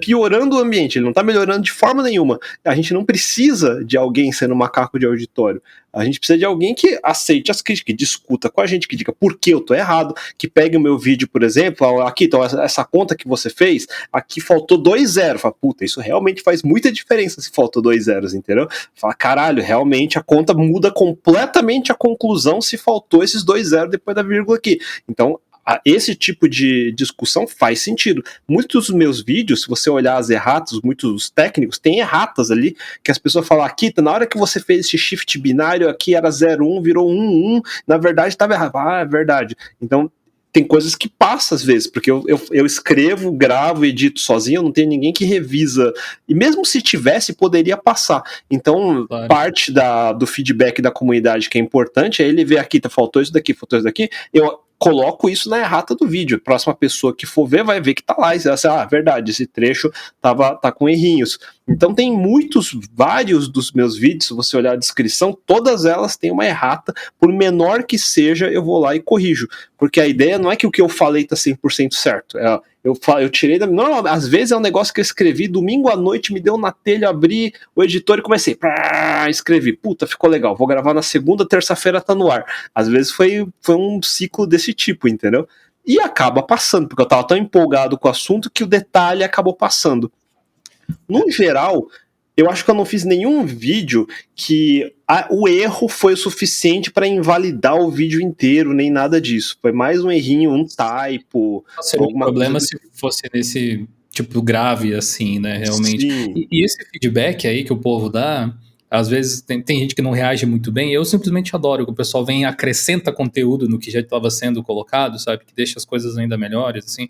piorando o ambiente, ele não tá melhorando de forma nenhuma. A gente não precisa de alguém sendo macaco de auditório. A gente precisa de alguém que aceite as críticas, que discuta com a gente, que diga por que eu tô errado, que pegue o meu vídeo, por exemplo, aqui, então, essa conta que você fez, aqui faltou 2 zeros. Fala, puta, isso realmente faz muita diferença se faltou 2 zeros, entendeu? Fala, caralho, realmente a conta muda completamente a conclusão se faltou esses 2 zeros depois da vírgula aqui. Então, esse tipo de discussão faz sentido. Muitos dos meus vídeos, se você olhar as erratas, muitos técnicos, tem erratas ali, que as pessoas falam, aqui, na hora que você fez esse shift binário aqui era 0,1, virou 1,1, na verdade estava errado. É verdade. Então, tem coisas que passam às vezes, porque eu escrevo, gravo, edito sozinho, não tenho ninguém que revisa. E mesmo se tivesse, poderia passar. Então, claro, parte do feedback da comunidade que é importante é ele ver aqui, faltou isso daqui, eu coloco isso na errata do vídeo. A próxima pessoa que for ver vai ver que tá lá e vai dizer, verdade, esse trecho tá com errinhos. Então tem vários dos meus vídeos, se você olhar a descrição, todas elas têm uma errata, por menor que seja, eu vou lá e corrijo. Porque a ideia não é que o que eu falei tá 100% certo. Eu tirei não, às vezes é um negócio que eu escrevi domingo à noite, me deu na telha, eu abri o editor e comecei, escrevi, puta, ficou legal, vou gravar na segunda, terça-feira tá no ar. Às vezes foi um ciclo desse tipo, entendeu? E acaba passando, porque eu tava tão empolgado com o assunto que o detalhe acabou passando. No geral, eu acho que eu não fiz nenhum vídeo que o erro foi o suficiente para invalidar o vídeo inteiro, nem nada disso. Foi mais um errinho, um typo. Seria um problema se fosse nesse tipo grave, assim, né, realmente. E esse feedback aí que o povo dá, às vezes tem gente que não reage muito bem, eu simplesmente adoro que o pessoal vem e acrescenta conteúdo no que já estava sendo colocado, sabe, que deixa as coisas ainda melhores, assim.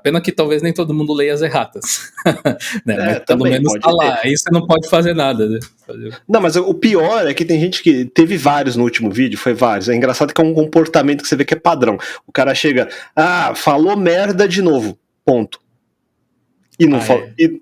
Pena que talvez nem todo mundo leia as erratas. Né? Mas pelo menos tá lá. Aí você não pode fazer nada, né? Não, mas o pior é que tem gente que teve vários no último vídeo, foi vários. É engraçado que é um comportamento que você vê que é padrão. O cara chega, falou merda de novo. Ponto. E não fala. E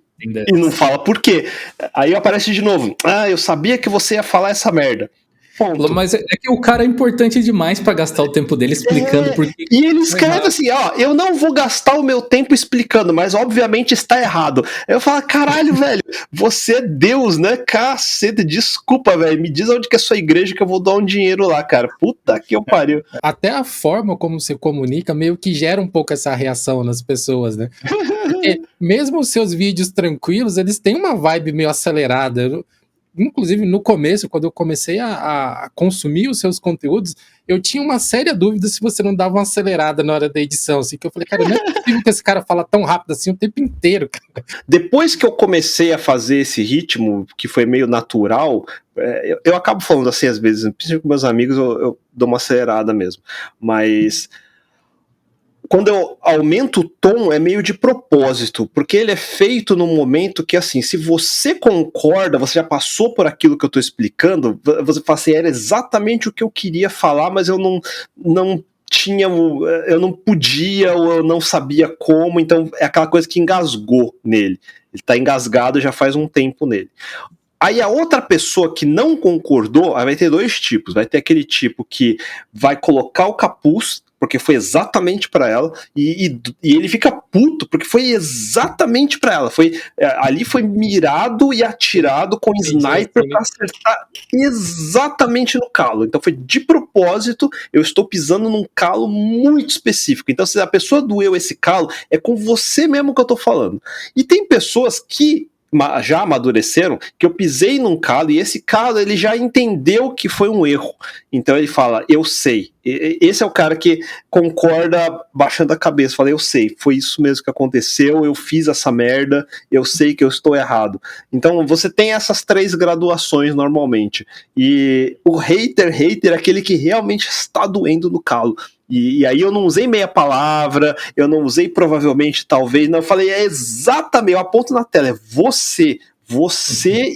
não fala por quê. Aí aparece de novo. Eu sabia que você ia falar essa merda. Ponto. Mas é que o cara é importante demais pra gastar o tempo dele explicando por que. E ele escreve assim, eu não vou gastar o meu tempo explicando, mas obviamente está errado. Eu falo, caralho, velho, você é Deus, né? Caceta, desculpa, velho, me diz onde que é a sua igreja que eu vou dar um dinheiro lá, cara. Puta que eu pariu. Até a forma como você comunica meio que gera um pouco essa reação nas pessoas, né? Porque mesmo os seus vídeos tranquilos, eles têm uma vibe meio acelerada. Inclusive, no começo, quando eu comecei a consumir os seus conteúdos, eu tinha uma séria dúvida se você não dava uma acelerada na hora da edição, assim, que eu falei, cara, não é possível que esse cara fala tão rápido assim o tempo inteiro, cara. Depois que eu comecei a fazer esse ritmo, que foi meio natural, eu acabo falando assim às vezes, principalmente com meus amigos, eu dou uma acelerada mesmo, mas quando eu aumento o tom é meio de propósito, porque ele é feito num momento que, assim, se você concorda, você já passou por aquilo que eu tô explicando, você fala assim, era exatamente o que eu queria falar, mas eu não tinha, eu não podia, ou eu não sabia como, então é aquela coisa que engasgou nele. Ele tá engasgado já faz um tempo nele. Aí a outra pessoa que não concordou, vai ter dois tipos. Vai ter aquele tipo que vai colocar o capuz, porque foi exatamente para ela, e ele fica puto, porque foi exatamente para ela. Ali foi mirado e atirado com sniper para acertar exatamente no calo. Então foi de propósito, eu estou pisando num calo muito específico. Então se a pessoa doeu esse calo, é com você mesmo que eu tô falando. E tem pessoas que já amadureceram, que eu pisei num calo e esse calo ele já entendeu que foi um erro, então ele fala, eu sei. Esse é o cara que concorda baixando a cabeça, fala, eu sei, foi isso mesmo que aconteceu, eu fiz essa merda, eu sei que eu estou errado. Então você tem essas 3 graduações normalmente, e o hater é aquele que realmente está doendo no calo. E aí eu não usei meia palavra, eu não usei provavelmente, talvez, não, eu falei, é exatamente, eu aponto na tela, é você,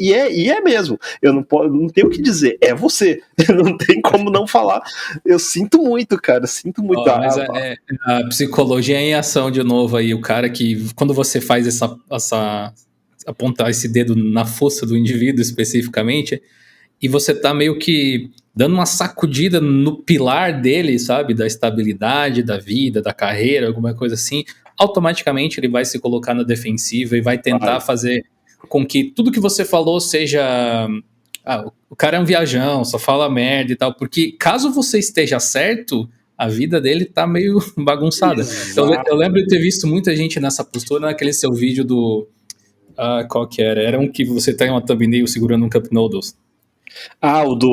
e é mesmo, eu não tenho o que dizer, é você, não tem como não falar, eu sinto muito, cara, sinto muito. Mas a psicologia é em ação de novo aí, o cara que, quando você faz apontar esse dedo na fossa do indivíduo especificamente, e você tá meio que dando uma sacudida no pilar dele, sabe? Da estabilidade, da vida, da carreira, alguma coisa assim. Automaticamente ele vai se colocar na defensiva e vai tentar fazer com que tudo que você falou seja... o cara é um viajão, só fala merda e tal. Porque caso você esteja certo, a vida dele tá meio bagunçada. Eu lembro de ter visto muita gente nessa postura naquele seu vídeo do... qual que era? Era um que você tem uma thumbnail segurando um Cup Noodles.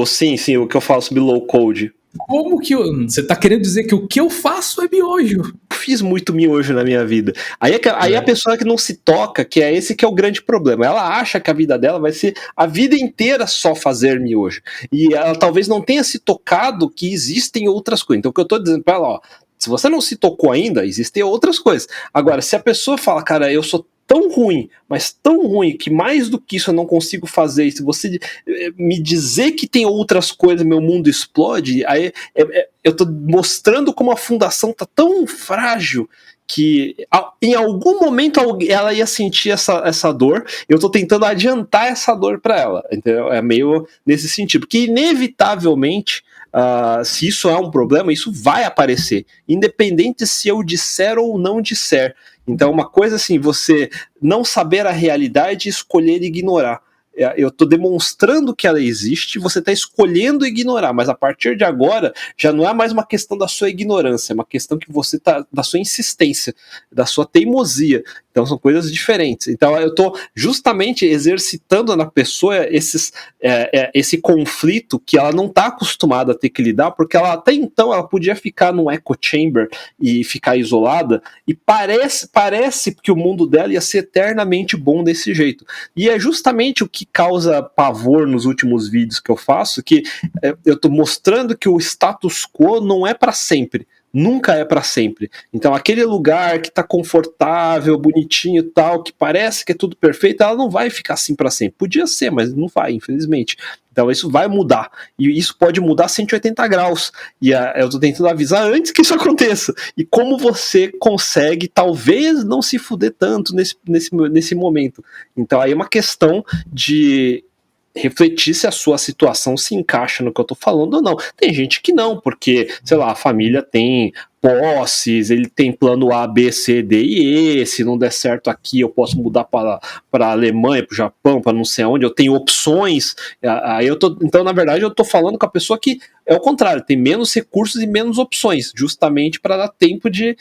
Sim, o que eu falo sobre low code. Como que você tá querendo dizer que o que eu faço é miojo? Fiz muito miojo na minha vida. Aí a pessoa que não se toca, que é esse que é o grande problema. Ela acha que a vida dela vai ser a vida inteira só fazer miojo. E ela talvez não tenha se tocado que existem outras coisas. Então o que eu tô dizendo pra ela, ó, se você não se tocou ainda, existem outras coisas. Agora, se a pessoa fala, cara, eu sou tão ruim, mas tão ruim, que mais do que isso eu não consigo fazer, e se você me dizer que tem outras coisas, meu mundo explode, aí eu tô mostrando como a fundação tá tão frágil que em algum momento ela ia sentir essa dor, eu tô tentando adiantar essa dor para ela, entendeu? É meio nesse sentido, porque inevitavelmente se isso é um problema, isso vai aparecer, independente se eu disser ou não disser. Então, uma coisa assim, você não saber a realidade e escolher ignorar. Eu estou demonstrando que ela existe, você está escolhendo ignorar, mas a partir de agora já não é mais uma questão da sua ignorância, é uma questão que você tá da sua insistência, da sua teimosia. Então são coisas diferentes. Então eu estou justamente exercitando na pessoa esse conflito que ela não está acostumada a ter que lidar, porque ela até então ela podia ficar num echo chamber e ficar isolada, e parece que o mundo dela ia ser eternamente bom desse jeito. E é justamente o que causa pavor nos últimos vídeos que eu faço, que eu estou mostrando que o status quo não é para sempre. Nunca é para sempre. Então aquele lugar que tá confortável, bonitinho e tal, que parece que é tudo perfeito, ela não vai ficar assim para sempre. Podia ser, mas não vai, infelizmente. Então isso vai mudar. E isso pode mudar 180 graus. E eu tô tentando avisar antes que isso aconteça. E como você consegue, talvez, não se fuder tanto nesse momento. Então aí é uma questão de refletir se a sua situação se encaixa no que eu tô falando ou não. Tem gente que não, porque, sei lá, a família tem posses, ele tem plano A, B, C, D e E, se não der certo aqui eu posso mudar para a Alemanha, para o Japão, para não sei onde, eu tenho opções, aí então na verdade eu tô falando com a pessoa que é o contrário, tem menos recursos e menos opções, justamente para dar tempo de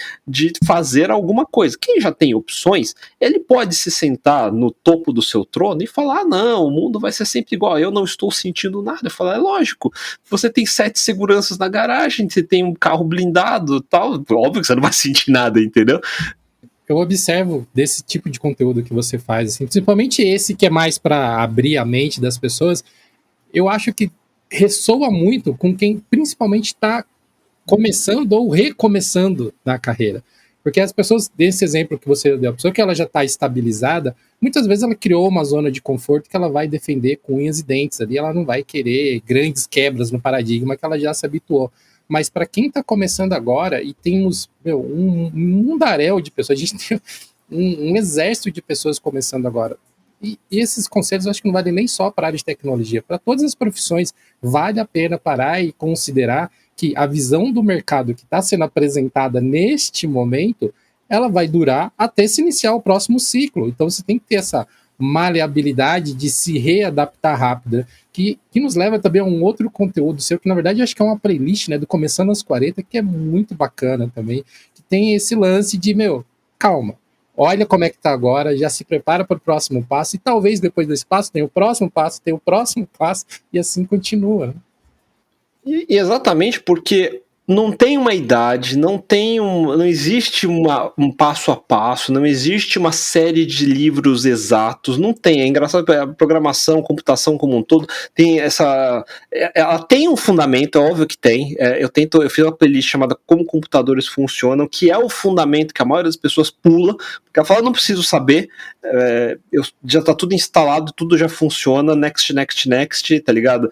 fazer alguma coisa. Quem já tem opções, ele pode se sentar no topo do seu trono e falar, não, o mundo vai ser sempre igual, eu não estou sentindo nada. Eu falo, é lógico, você tem 7 seguranças na garagem, você tem um carro blindado, tal, óbvio que você não vai sentir nada, entendeu? Eu observo desse tipo de conteúdo que você faz, assim, principalmente esse que é mais para abrir a mente das pessoas, eu acho que ressoa muito com quem principalmente está começando ou recomeçando na carreira. Porque as pessoas, desse exemplo que você deu, a pessoa que ela já está estabilizada, muitas vezes ela criou uma zona de conforto que ela vai defender com unhas e dentes ali, ela não vai querer grandes quebras no paradigma que ela já se habituou. Mas para quem está começando agora, e temos um mundaréu de pessoas, a gente tem um exército de pessoas começando agora. E esses conselhos eu acho que não valem nem só para a área de tecnologia. Para todas as profissões, vale a pena parar e considerar que a visão do mercado que está sendo apresentada neste momento, ela vai durar até se iniciar o próximo ciclo. Então você tem que ter essa maleabilidade de se readaptar rápida, que nos leva também a um outro conteúdo seu, que na verdade acho que é uma playlist, né, do Começando aos 40, que é muito bacana também, que tem esse lance de, calma, olha como é que tá agora, já se prepara para o próximo passo, e talvez depois desse passo tem o próximo passo, e assim continua. E exatamente porque não tem uma idade, não existe um passo a passo, não existe uma série de livros exatos, não tem. É engraçado, a programação, computação como um todo, tem ela tem um fundamento, é óbvio que tem. Eu fiz uma playlist chamada Como Computadores Funcionam, que é o fundamento que a maioria das pessoas pula, porque ela fala, não preciso saber, já tá tudo instalado, tudo já funciona, next, tá ligado?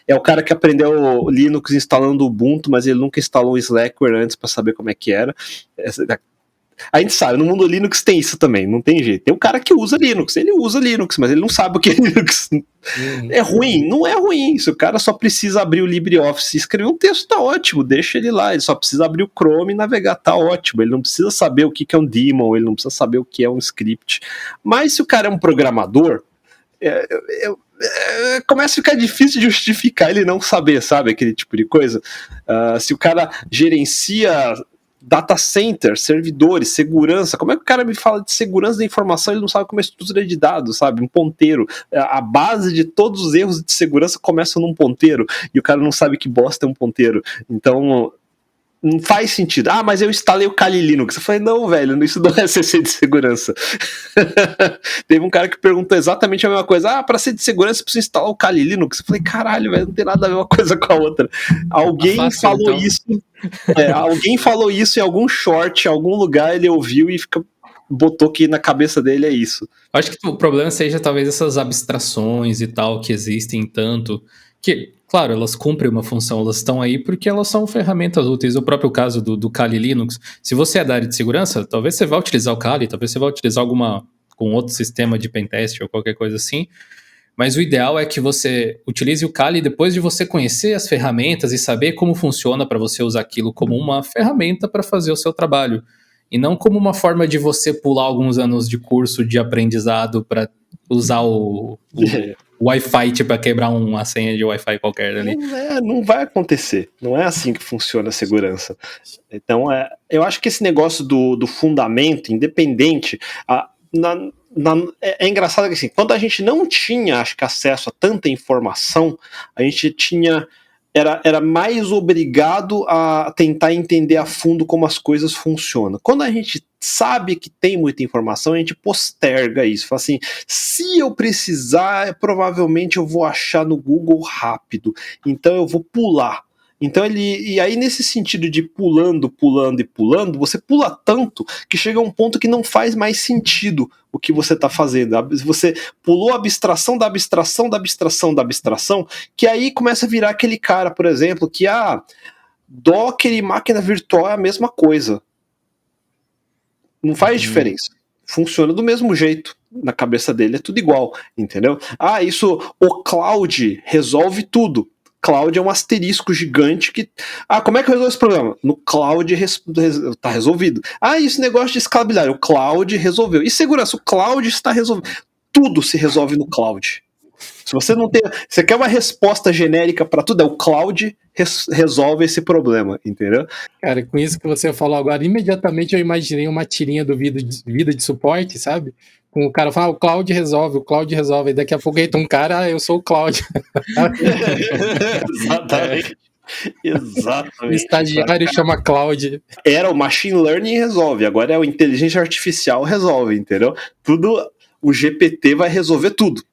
É o cara que aprendeu Linux instalando o Ubuntu, mas ele nunca instalou o Slackware antes para saber como é que era. A gente sabe, no mundo Linux tem isso também, não tem jeito. Tem um cara que usa Linux, ele usa Linux, mas ele não sabe o que é Linux. É ruim? Não é ruim. Se o cara só precisa abrir o LibreOffice e escrever um texto, tá ótimo, deixa ele lá. Ele só precisa abrir o Chrome e navegar, tá ótimo. Ele não precisa saber o que é um daemon, ele não precisa saber o que é um script. Mas se o cara é um programador, começa a ficar difícil de justificar ele não saber, sabe? Aquele tipo de coisa. Se o cara gerencia data center, servidores, segurança. Como é que o cara me fala de segurança da informação e ele não sabe como é estrutura de dados, sabe? Um ponteiro. A base de todos os erros de segurança começa num ponteiro e o cara não sabe que bosta é um ponteiro. Então, não faz sentido. Ah, mas eu instalei o Kali Linux. Eu falei, não, velho, isso não é CC de segurança. Teve um cara que perguntou exatamente a mesma coisa. Ah, para ser de segurança, você precisa instalar o Kali Linux. Eu falei, caralho, velho, não tem nada a ver uma coisa com a outra. Alguém falou então isso. Alguém falou isso em algum short, em algum lugar, ele ouviu e botou que na cabeça dele é isso. Acho que o problema seja talvez essas abstrações e tal que existem tanto, que, claro, elas cumprem uma função, elas estão aí porque elas são ferramentas úteis. O próprio caso do Kali Linux, se você é da área de segurança, talvez você vá utilizar o Kali, talvez você vá utilizar com outro sistema de pentest ou qualquer coisa assim, mas o ideal é que você utilize o Kali depois de você conhecer as ferramentas e saber como funciona para você usar aquilo como uma ferramenta para fazer o seu trabalho. E não como uma forma de você pular alguns anos de curso de aprendizado para usar o Wi-Fi para quebrar uma senha de Wi-Fi qualquer ali. Não vai acontecer. Não é assim que funciona a segurança. Então, eu acho que esse negócio do fundamento, independente... É engraçado que assim, quando a gente não tinha, acho que, acesso a tanta informação, a gente era mais obrigado a tentar entender a fundo como as coisas funcionam. Quando a gente sabe que tem muita informação, a gente posterga isso. Fala assim, se eu precisar, provavelmente eu vou achar no Google rápido, então eu vou pular. Então e aí nesse sentido de pulando, você pula tanto que chega a um ponto que não faz mais sentido o que você está fazendo. Você pulou a abstração da abstração da abstração da abstração, que aí começa a virar aquele cara, por exemplo, que Docker e máquina virtual é a mesma coisa. Não faz diferença. Funciona do mesmo jeito. Na cabeça dele é tudo igual, entendeu? O cloud resolve tudo. Cloud é um asterisco gigante que... como é que eu resolvo esse problema? No cloud está resolvido. Esse negócio de escalabilidade, o cloud resolveu. E segurança, o cloud está resolvido. Tudo se resolve no cloud. Se você não tem... Você quer uma resposta genérica para tudo, o cloud resolve esse problema, entendeu? Cara, com isso que você falou agora, imediatamente eu imaginei uma tirinha do vida de suporte, sabe? O cara fala, o Cloud resolve, e daqui a pouco entra um cara, eu sou o Cloud. Exatamente. Exatamente. O estagiário chama Cloud. Era o machine learning resolve, agora é o inteligência artificial resolve, entendeu? O GPT vai resolver tudo.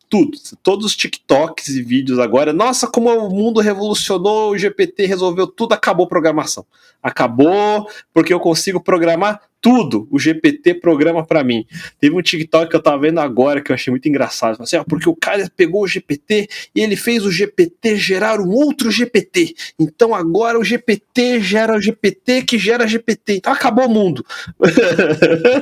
Todos os TikToks e vídeos agora, nossa, como o mundo revolucionou, o GPT resolveu tudo, acabou a programação. Acabou, porque eu consigo programar tudo. O GPT programa pra mim. Teve um TikTok que eu tava vendo agora que eu achei muito engraçado. Assim, porque o cara pegou o GPT e ele fez o GPT gerar um outro GPT. Então agora o GPT gera o GPT que gera GPT. Então acabou o mundo.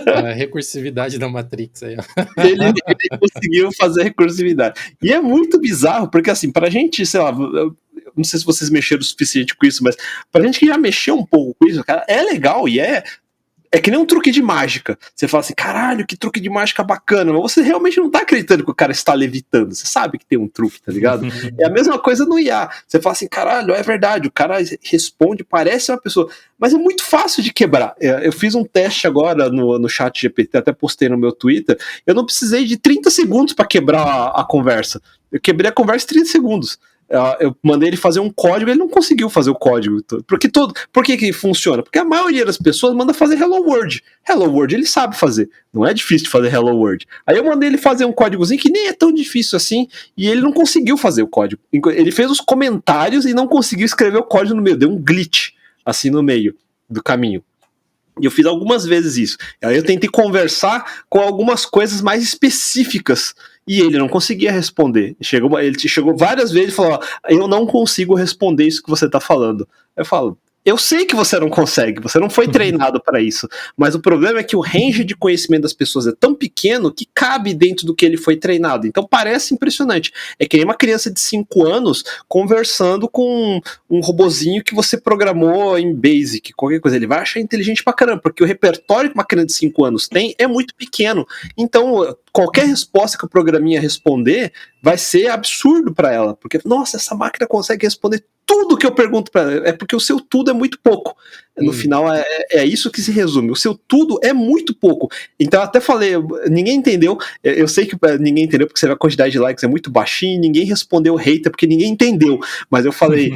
A recursividade da Matrix aí, ó. Ele conseguiu fazer a recursividade. E é muito bizarro, porque assim, pra gente, sei lá, não sei se vocês mexeram o suficiente com isso, mas pra gente que já mexeu um pouco com isso, cara, é legal e é que nem um truque de mágica. Você fala assim, caralho, que truque de mágica bacana, mas você realmente não tá acreditando que o cara está levitando. Você sabe que tem um truque, tá ligado? É a mesma coisa no IA. Você fala assim, caralho, é verdade, o cara responde, parece uma pessoa, mas é muito fácil de quebrar. Eu fiz um teste agora no chat GPT, até postei no meu Twitter, eu não precisei de 30 segundos para quebrar a conversa. Eu quebrei a conversa em 30 segundos. Eu mandei ele fazer um código, ele não conseguiu fazer o código. Por que funciona? Porque a maioria das pessoas manda fazer Hello World. Hello World ele sabe fazer. Não é difícil de fazer Hello World. Aí eu mandei ele fazer um códigozinho que nem é tão difícil assim, e ele não conseguiu fazer o código. Ele fez os comentários e não conseguiu escrever o código no meio. Deu um glitch assim no meio do caminho. E eu fiz algumas vezes isso. Aí eu tentei conversar com algumas coisas mais específicas e ele não conseguia responder. Ele chegou várias vezes e falou, eu não consigo responder isso que você está falando. Eu falo, eu sei que você não consegue, você não foi treinado para isso, mas o problema é que o range de conhecimento das pessoas é tão pequeno que cabe dentro do que ele foi treinado. Então parece impressionante. É que nem uma criança de 5 anos conversando com um robozinho que você programou em Basic, qualquer coisa. Ele vai achar inteligente pra caramba, porque o repertório que uma criança de 5 anos tem é muito pequeno. Então, qualquer resposta que o programinha responder vai ser absurdo para ela, porque, nossa, essa máquina consegue responder tudo que eu pergunto para ela, é porque o seu tudo é muito pouco. No final, é isso que se resume, o seu tudo é muito pouco. Então, eu até falei, ninguém entendeu, eu sei que ninguém entendeu, porque a quantidade de likes é muito baixinha, ninguém respondeu hater, porque ninguém entendeu, mas eu falei,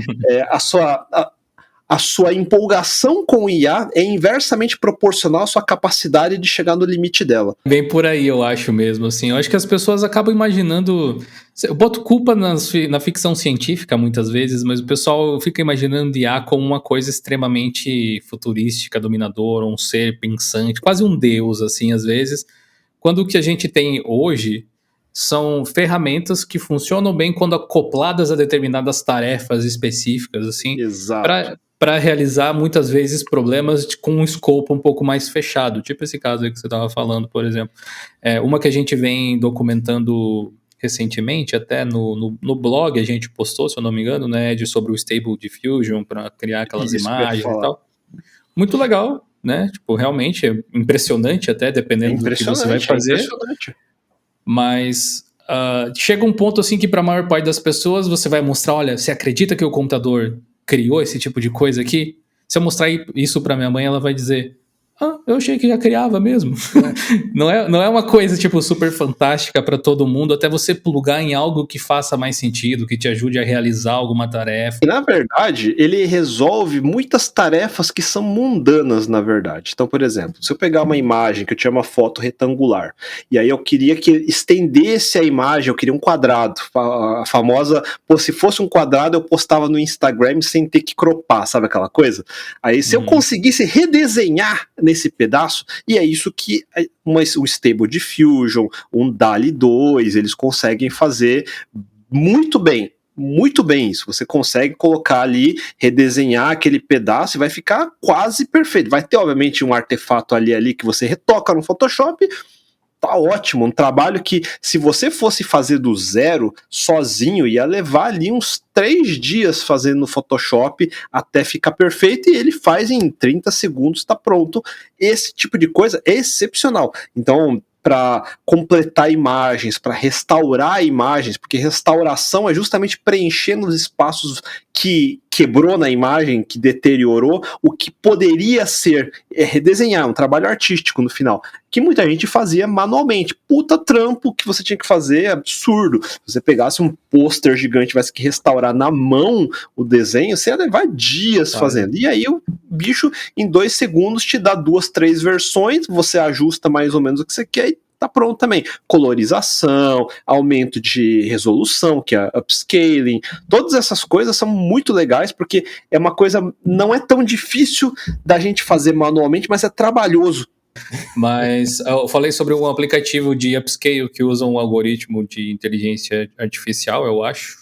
a sua empolgação com o IA é inversamente proporcional à sua capacidade de chegar no limite dela. Bem por aí, eu acho mesmo, assim. Eu acho que as pessoas acabam imaginando... Eu boto culpa na ficção científica, muitas vezes, mas o pessoal fica imaginando IA como uma coisa extremamente futurística, dominadora, um ser pensante, quase um deus, assim, às vezes. Quando o que a gente tem hoje são ferramentas que funcionam bem quando acopladas a determinadas tarefas específicas, assim. Exato. Para realizar, muitas vezes, problemas com um escopo um pouco mais fechado. Tipo esse caso aí que você estava falando, por exemplo. Uma que a gente vem documentando recentemente, até no blog a gente postou, se eu não me engano, né, sobre o Stable Diffusion para criar aquelas imagens e tal. Muito legal, né? Tipo, realmente é impressionante até, dependendo do que você vai fazer. Impressionante. Mas chega um ponto assim que para a maior parte das pessoas você vai mostrar, olha, você acredita que o computador criou esse tipo de coisa aqui? Se eu mostrar isso para minha mãe, ela vai dizer, eu achei que já criava mesmo. Não é uma coisa tipo super fantástica para todo mundo, até você plugar em algo que faça mais sentido, que te ajude a realizar alguma tarefa. E, na verdade, ele resolve muitas tarefas que são mundanas, na verdade. Então, por exemplo, se eu pegar uma imagem que eu tinha uma foto retangular, e aí eu queria que estendesse a imagem, eu queria um quadrado, a famosa, se fosse um quadrado eu postava no Instagram sem ter que cropar, sabe aquela coisa? Aí se eu conseguisse redesenhar nesse pedaço, e é isso que o Stable Diffusion, um DALL-E 2, eles conseguem fazer muito bem isso. Você consegue colocar ali, redesenhar aquele pedaço e vai ficar quase perfeito. Vai ter, obviamente, um artefato ali que você retoca no Photoshop. Tá ótimo, um trabalho que se você fosse fazer do zero, sozinho, ia levar ali uns 3 dias fazendo no Photoshop até ficar perfeito, e ele faz em 30 segundos, tá pronto. Esse tipo de coisa é excepcional. Então, para completar imagens, para restaurar imagens, porque restauração é justamente preenchendo os espaços que quebrou na imagem, que deteriorou, o que poderia ser redesenhar, um trabalho artístico no final, que muita gente fazia manualmente. Puta trampo que você tinha que fazer, absurdo. Se você pegasse um pôster gigante, tivesse que restaurar na mão o desenho, você ia levar dias fazendo. E aí o bicho, em 2 segundos, te dá 2, 3 versões, você ajusta mais ou menos o que você quer e tá pronto também. Colorização, aumento de resolução, que é upscaling, todas essas coisas são muito legais, porque é uma coisa, não é tão difícil da gente fazer manualmente, mas é trabalhoso. Mas eu falei sobre um aplicativo de upscale que usa um algoritmo de inteligência artificial, eu acho.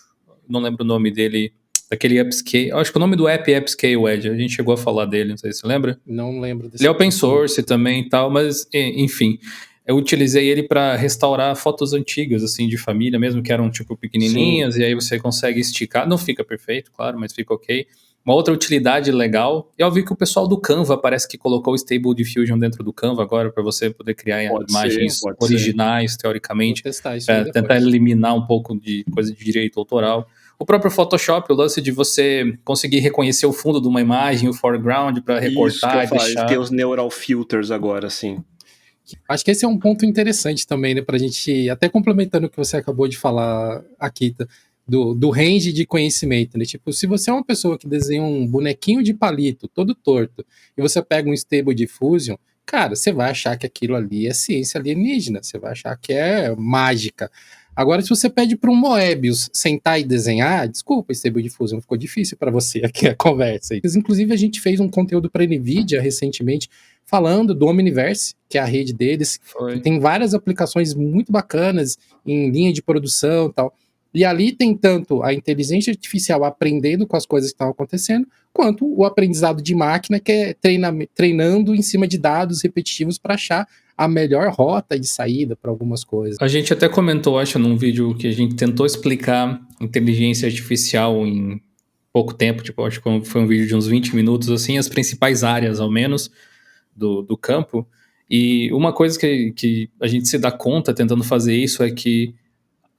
Não lembro o nome dele, daquele upscale. Eu acho que o nome do app é Upscale Edge. A gente chegou a falar dele, não sei se você lembra. Não lembro desse. Ele é open source também e tal, mas enfim. Eu utilizei ele para restaurar fotos antigas, assim, de família, mesmo que eram, tipo, pequenininhas. Sim. E aí você consegue esticar. Não fica perfeito, claro, mas fica ok. Uma outra utilidade legal, eu vi que o pessoal do Canva parece que colocou o Stable Diffusion dentro do Canva agora, para você poder criar imagens originais, teoricamente, para tentar eliminar um pouco de coisa de direito autoral. O próprio Photoshop, o lance de você conseguir reconhecer o fundo de uma imagem, o foreground, para recortar e deixar... Tem os neural filters agora, sim. Acho que esse é um ponto interessante também, né, pra gente, até complementando o que você acabou de falar, Akita, do range de conhecimento, né? Tipo, se você é uma pessoa que desenha um bonequinho de palito todo torto e você pega um Stable Diffusion, cara, você vai achar que aquilo ali é ciência alienígena, você vai achar que é mágica. Agora, se você pede para um Moebius sentar e desenhar, desculpa, Stable Diffusion, ficou difícil para você aqui a conversa. Inclusive, a gente fez um conteúdo para a NVIDIA recentemente, falando do Omniverse, que é a rede deles, que tem várias aplicações muito bacanas em linha de produção e tal. E ali tem tanto a inteligência artificial aprendendo com as coisas que estão acontecendo, quanto o aprendizado de máquina, que é treinando em cima de dados repetitivos para achar a melhor rota de saída para algumas coisas. A gente até comentou, acho, num vídeo que a gente tentou explicar inteligência artificial em pouco tempo, tipo, acho que foi um vídeo de uns 20 minutos, assim, as principais áreas, ao menos, do campo. E uma coisa que a gente se dá conta tentando fazer isso é que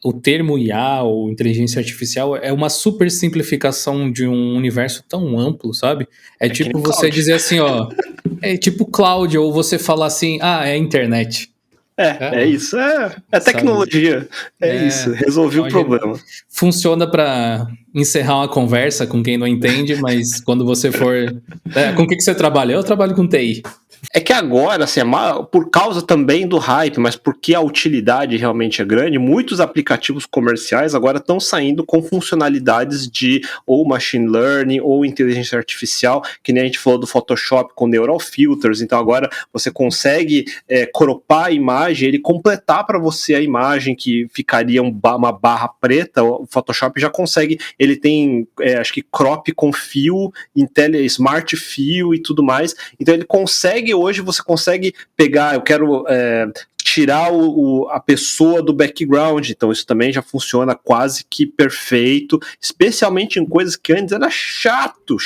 o termo IA ou inteligência artificial é uma super simplificação de um universo tão amplo, sabe? É tipo você dizer assim, ó, é tipo cloud, ou você falar assim, é a internet. É isso, é tecnologia, isso, resolvi então o problema. Funciona para encerrar uma conversa com quem não entende, mas quando você for... com o que você trabalha? Eu trabalho com TI. É que agora, assim, por causa também do hype, mas porque a utilidade realmente é grande, muitos aplicativos comerciais agora estão saindo com funcionalidades de ou machine learning ou inteligência artificial, que nem a gente falou do Photoshop com neural filters. Então agora você consegue cropar a imagem, ele completar para você a imagem que ficaria uma barra preta. O Photoshop já consegue, ele tem, acho que crop com fio, smart fio e tudo mais. Então ele consegue, hoje você consegue pegar, eu quero tirar a pessoa do background, então isso também já funciona quase que perfeito, especialmente em coisas que antes era chato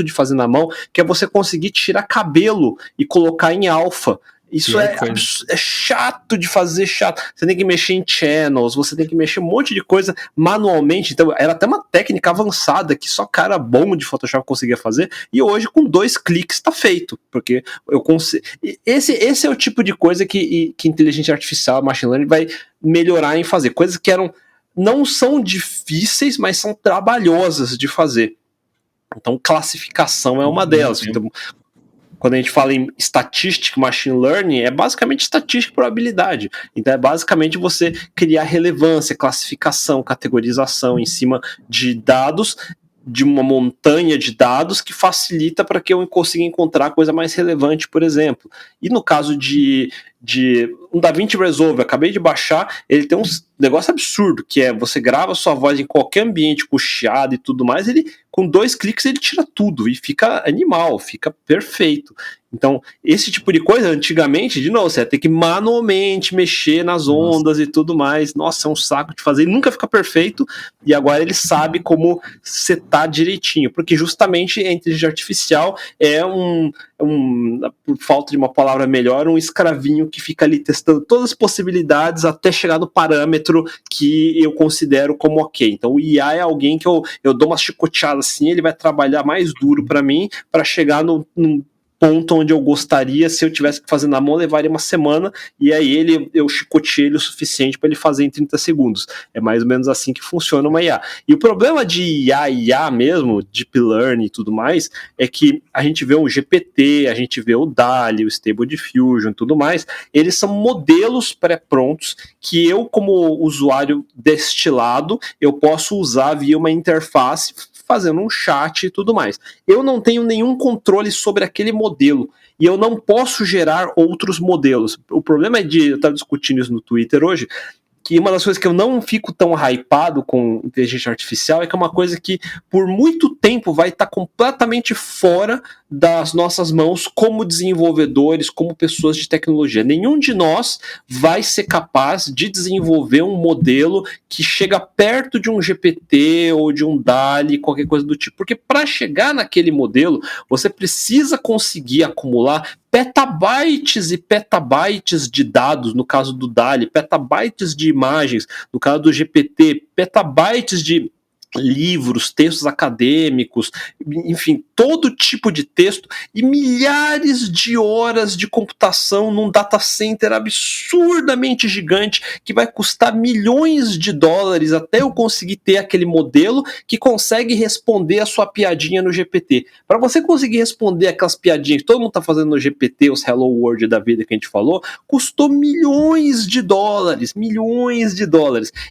de fazer na mão, que é você conseguir tirar cabelo e colocar em alfa. Isso é chato de fazer, chato. Você tem que mexer em channels, você tem que mexer um monte de coisa manualmente. Então, era até uma técnica avançada que só cara bom de Photoshop conseguia fazer. E hoje, com 2 cliques, está feito. Porque eu consigo. Esse é o tipo de coisa que inteligência artificial, machine learning, vai melhorar em fazer. Coisas que não são difíceis, mas são trabalhosas de fazer. Então, classificação é uma delas. Então, quando a gente fala em estatística, machine learning, é basicamente estatística e probabilidade. Então é basicamente você criar relevância, classificação, categorização em cima de dados, de uma montanha de dados que facilita para que eu consiga encontrar a coisa mais relevante, por exemplo. E no caso de um DaVinci Resolve, acabei de baixar, ele tem um negócio absurdo, que é você grava sua voz em qualquer ambiente, com chiado e tudo mais, ele com 2 cliques ele tira tudo e fica animal, fica perfeito. Então, esse tipo de coisa, antigamente, de novo, você ia ter que manualmente mexer nas ondas e tudo mais. Nossa, é um saco de fazer, ele nunca fica perfeito, e agora ele sabe como setar direitinho, porque justamente a inteligência artificial é por falta de uma palavra melhor, um escravinho que fica ali testando todas as possibilidades até chegar no parâmetro que eu considero como ok. Então o IA é alguém que eu dou uma chicoteada assim, ele vai trabalhar mais duro para mim, para chegar num ponto onde eu gostaria. Se eu tivesse que fazer na mão, levaria uma semana, e aí eu chicoteei ele o suficiente para ele fazer em 30 segundos. É mais ou menos assim que funciona uma IA. E o problema de IA mesmo, Deep Learning e tudo mais, é que a gente vê o GPT, a gente vê o DALL-E, o Stable Diffusion e tudo mais, eles são modelos pré-prontos que eu, como usuário destilado, eu posso usar via uma interface, fazendo um chat e tudo mais. Eu não tenho nenhum controle sobre aquele modelo e eu não posso gerar outros modelos. O problema eu estava discutindo isso no Twitter hoje, que uma das coisas que eu não fico tão hypado com inteligência artificial é que é uma coisa que por muito tempo vai estar completamente fora das nossas mãos como desenvolvedores, como pessoas de tecnologia. Nenhum de nós vai ser capaz de desenvolver um modelo que chega perto de um GPT ou de um DALL-E, qualquer coisa do tipo. Porque para chegar naquele modelo, você precisa conseguir acumular petabytes e petabytes de dados, no caso do DALL-E, petabytes de imagens, no caso do GPT, petabytes de livros, textos acadêmicos, enfim, todo tipo de texto e milhares de horas de computação num data center absurdamente gigante que vai custar milhões de dólares até eu conseguir ter aquele modelo que consegue responder a sua piadinha no GPT. Para você conseguir responder aquelas piadinhas que todo mundo está fazendo no GPT, os Hello World da vida que a gente falou, custou milhões de dólares.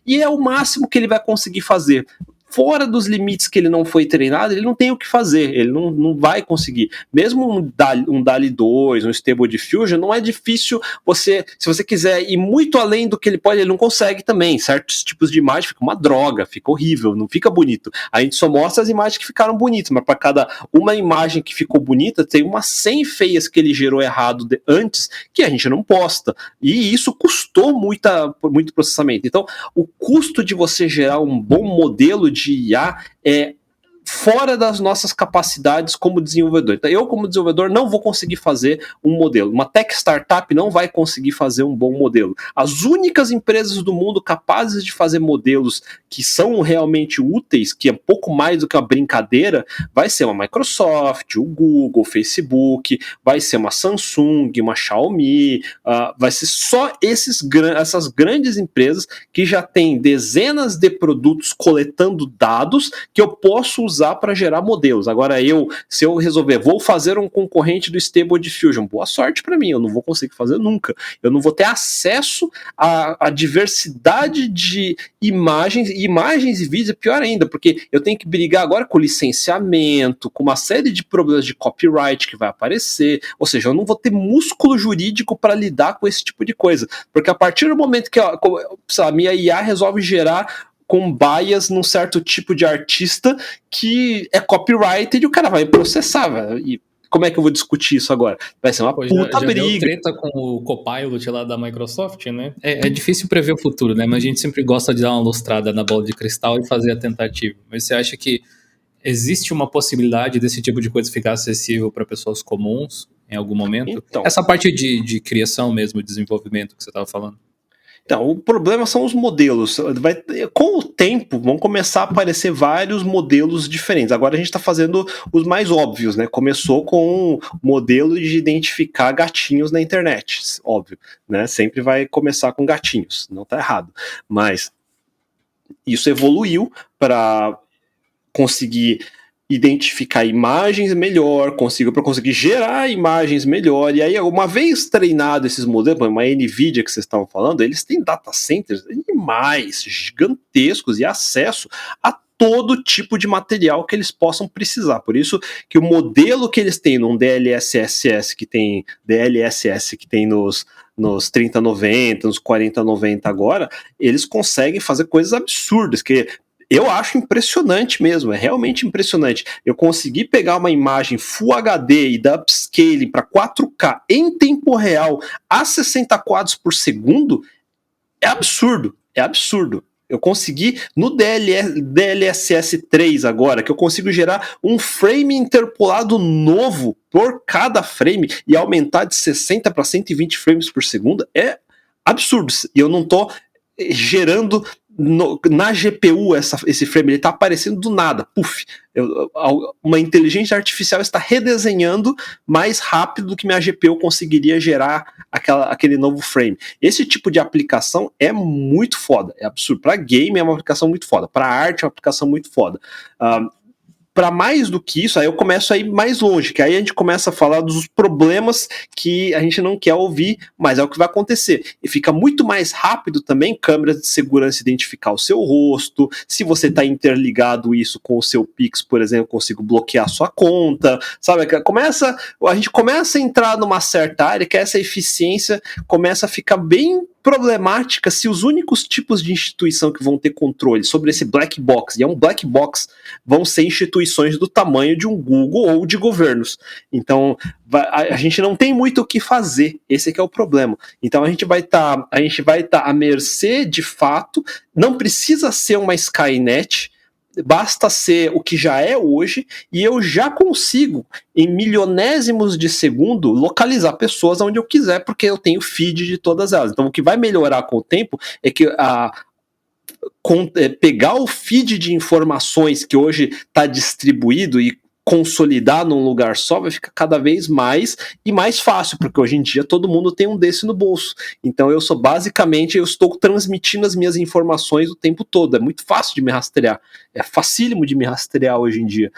E é o máximo que ele vai conseguir fazer. Fora dos limites que ele não foi treinado, ele não tem o que fazer, ele não vai conseguir. Mesmo um DALL-E 2, um Stable Diffusion, não é difícil se você quiser ir muito além do que ele pode, ele não consegue também. Certos tipos de imagem fica uma droga, fica horrível, não fica bonito. A gente só mostra as imagens que ficaram bonitas, mas para cada uma imagem que ficou bonita, tem umas 100 feias que ele gerou errado antes, que a gente não posta. E isso custou muito processamento. Então, o custo de você gerar um bom modelo de IA é fora das nossas capacidades como desenvolvedor. Então, eu, como desenvolvedor, não vou conseguir fazer um modelo. Uma tech startup não vai conseguir fazer um bom modelo. As únicas empresas do mundo capazes de fazer modelos que são realmente úteis, que é pouco mais do que uma brincadeira, vai ser uma Microsoft, o Google, o Facebook, vai ser uma Samsung, uma Xiaomi, vai ser só essas grandes empresas que já têm dezenas de produtos coletando dados que eu posso usar para gerar modelos. Agora, se eu resolver, vou fazer um concorrente do Stable Diffusion, boa sorte para mim, eu não vou conseguir fazer nunca. Eu não vou ter acesso à diversidade de imagens e vídeos, é pior ainda, porque eu tenho que brigar agora com licenciamento, com uma série de problemas de copyright que vai aparecer, ou seja, eu não vou ter músculo jurídico para lidar com esse tipo de coisa, porque a partir do momento que a minha IA resolve gerar com bias num certo tipo de artista que é copyrighted e o cara vai processar, velho. E como é que eu vou discutir isso agora? Vai ser uma puta já briga. Deu treta com o Copilot lá da Microsoft, né? É difícil prever o futuro, né? Mas a gente sempre gosta de dar uma lustrada na bola de cristal e fazer a tentativa. Mas você acha que existe uma possibilidade desse tipo de coisa ficar acessível para pessoas comuns em algum momento? Então, essa parte de criação mesmo, desenvolvimento que você estava falando. Então, o problema são os modelos. Com o tempo, vão começar a aparecer vários modelos diferentes. Agora a gente está fazendo os mais óbvios, né? Começou com o modelo de identificar gatinhos na internet, óbvio, né? Sempre vai começar com gatinhos, não está errado. Mas isso evoluiu para conseguir identificar imagens melhor, para conseguir gerar imagens melhor, e aí uma vez treinado esses modelos, uma NVIDIA que vocês estavam falando, eles têm data centers animais, gigantescos e acesso a todo tipo de material que eles possam precisar, por isso que o modelo que eles têm num DLSS que tem nos 3090, nos 4090 agora, eles conseguem fazer coisas absurdas, que eu acho impressionante mesmo, é realmente impressionante. Eu consegui pegar uma imagem Full HD e dar upscaling para 4K em tempo real a 60 quadros por segundo, é absurdo, é absurdo. Eu consegui, no DLSS 3 agora, que eu consigo gerar um frame interpolado novo por cada frame e aumentar de 60 para 120 frames por segundo, é absurdo. E eu não estou gerando na GPU esse frame, ele está aparecendo do nada, puf, uma inteligência artificial está redesenhando mais rápido do que minha GPU conseguiria gerar aquele novo frame. Esse tipo de aplicação é muito foda, é absurdo. Para game é uma aplicação muito foda, para arte é uma aplicação muito foda. Para mais do que isso, aí eu começo a ir mais longe, que aí a gente começa a falar dos problemas que a gente não quer ouvir, mas é o que vai acontecer. E fica muito mais rápido também, câmeras de segurança identificar o seu rosto, se você está interligado isso com o seu Pix, por exemplo, eu consigo bloquear a sua conta, sabe? A gente começa a entrar numa certa área que essa eficiência começa a ficar bem problemática se os únicos tipos de instituição que vão ter controle sobre esse black box, e é um black box, vão ser instituições do tamanho de um Google ou de governos. Então, a gente não tem muito o que fazer, esse é que é o problema. Então, a gente vai estar à mercê, de fato, não precisa ser uma Skynet, basta ser o que já é hoje, e eu já consigo, em milionésimos de segundo, localizar pessoas onde eu quiser, porque eu tenho feed de todas elas. Então, o que vai melhorar com o tempo é que pegar o feed de informações que hoje está distribuído e consolidar num lugar só vai ficar cada vez mais e mais fácil, porque hoje em dia todo mundo tem um desse no bolso. Então eu estou transmitindo as minhas informações o tempo todo. É muito fácil de me rastrear. É facílimo de me rastrear hoje em dia.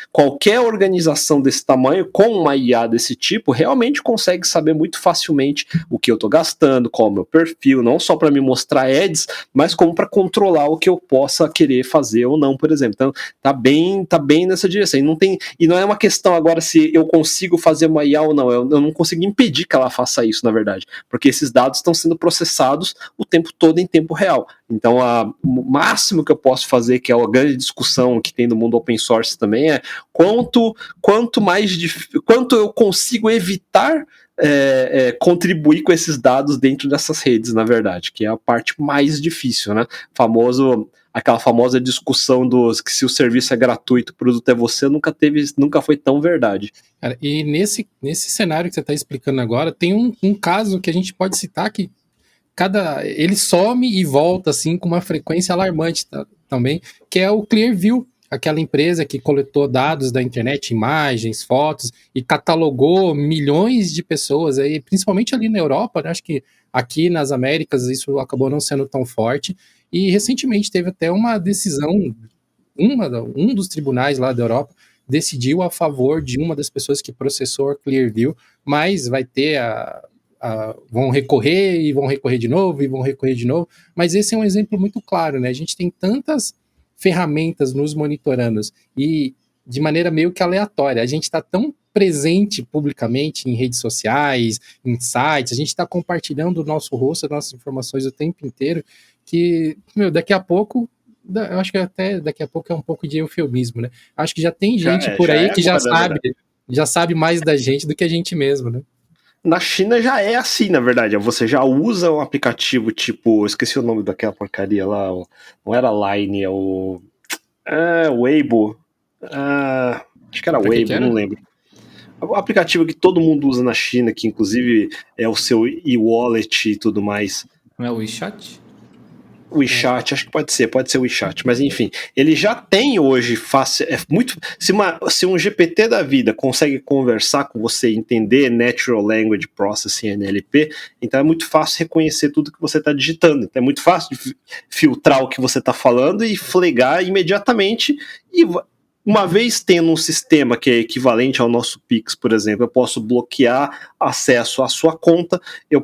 Qualquer organização desse tamanho, com uma IA desse tipo, realmente consegue saber muito facilmente o que eu estou gastando, qual é o meu perfil, não só para me mostrar ads, mas como para controlar o que eu possa querer fazer ou não, por exemplo. Então tá bem nessa direção. E não é uma questão agora se eu consigo fazer uma IA ou não. Eu não consigo impedir que ela faça isso, na verdade, porque esses dados estão sendo processados o tempo todo em tempo real. Então, o máximo que eu posso fazer, que é a grande discussão que tem no mundo open source também, é quanto eu consigo evitar contribuir com esses dados dentro dessas redes, na verdade, que é a parte mais difícil, né? aquela famosa discussão dos que se o serviço é gratuito, o produto é você, nunca foi tão verdade. Cara, e nesse cenário que você está explicando agora, tem um caso que a gente pode citar que ele some e volta assim com uma frequência alarmante também, que é o Clearview, aquela empresa que coletou dados da internet, imagens, fotos, e catalogou milhões de pessoas, aí, principalmente ali na Europa, né? Acho que aqui nas Américas isso acabou não sendo tão forte, e recentemente teve até uma decisão, um dos tribunais lá da Europa decidiu a favor de uma das pessoas que processou a Clearview, mas vai ter vão recorrer e vão recorrer de novo e vão recorrer de novo, mas esse é um exemplo muito claro, né? A gente tem tantas ferramentas nos monitorando e de maneira meio que aleatória. A gente está tão presente publicamente em redes sociais, em sites, a gente está compartilhando o nosso rosto, as nossas informações o tempo inteiro, que, daqui a pouco, eu acho que até daqui a pouco é um pouco de eufemismo, né? Acho que já tem gente por aí que já sabe mais da gente do que a gente mesmo, né? Na China já é assim, na verdade. Você já usa um aplicativo tipo... Esqueci o nome daquela porcaria lá. Não era Line, é o... Weibo. Acho que era Weibo, não lembro. O aplicativo que todo mundo usa na China, que inclusive é o seu e-wallet e tudo mais. Não é o WeChat? O WeChat, acho que pode ser o WeChat, mas enfim, ele já tem hoje fácil, se um GPT da vida consegue conversar com você, entender Natural Language Processing, NLP, então é muito fácil reconhecer tudo que você está digitando, então é muito fácil de filtrar o que você está falando e flagar imediatamente, e uma vez tendo um sistema que é equivalente ao nosso Pix, por exemplo, eu posso bloquear acesso à sua conta,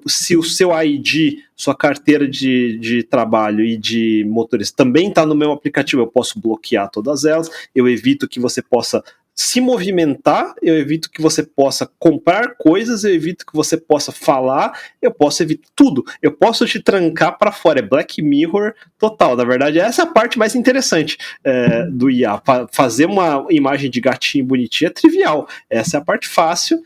se o seu ID, sua carteira de trabalho e de motorista também está no meu aplicativo, eu posso bloquear todas elas, eu evito que você possa se movimentar, eu evito que você possa comprar coisas, eu evito que você possa falar, eu posso evitar tudo, eu posso te trancar para fora, é Black Mirror total, na verdade essa é a parte mais interessante do IA, fazer uma imagem de gatinho bonitinho é trivial, essa é a parte fácil,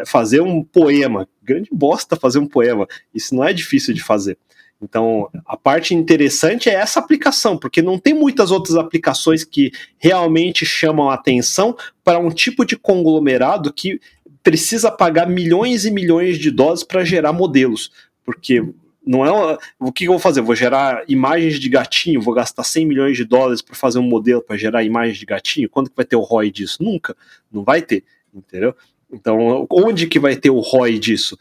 fazer um poema, grande bosta fazer um poema, isso não é difícil de fazer. Então, a parte interessante é essa aplicação, porque não tem muitas outras aplicações que realmente chamam a atenção para um tipo de conglomerado que precisa pagar milhões e milhões de dólares para gerar modelos, porque não é o que eu vou fazer? Vou gerar imagens de gatinho, vou gastar 100 milhões de dólares para fazer um modelo para gerar imagens de gatinho? Quando que vai ter o ROI disso? Nunca, não vai ter, entendeu? Então, onde que vai ter o ROI disso?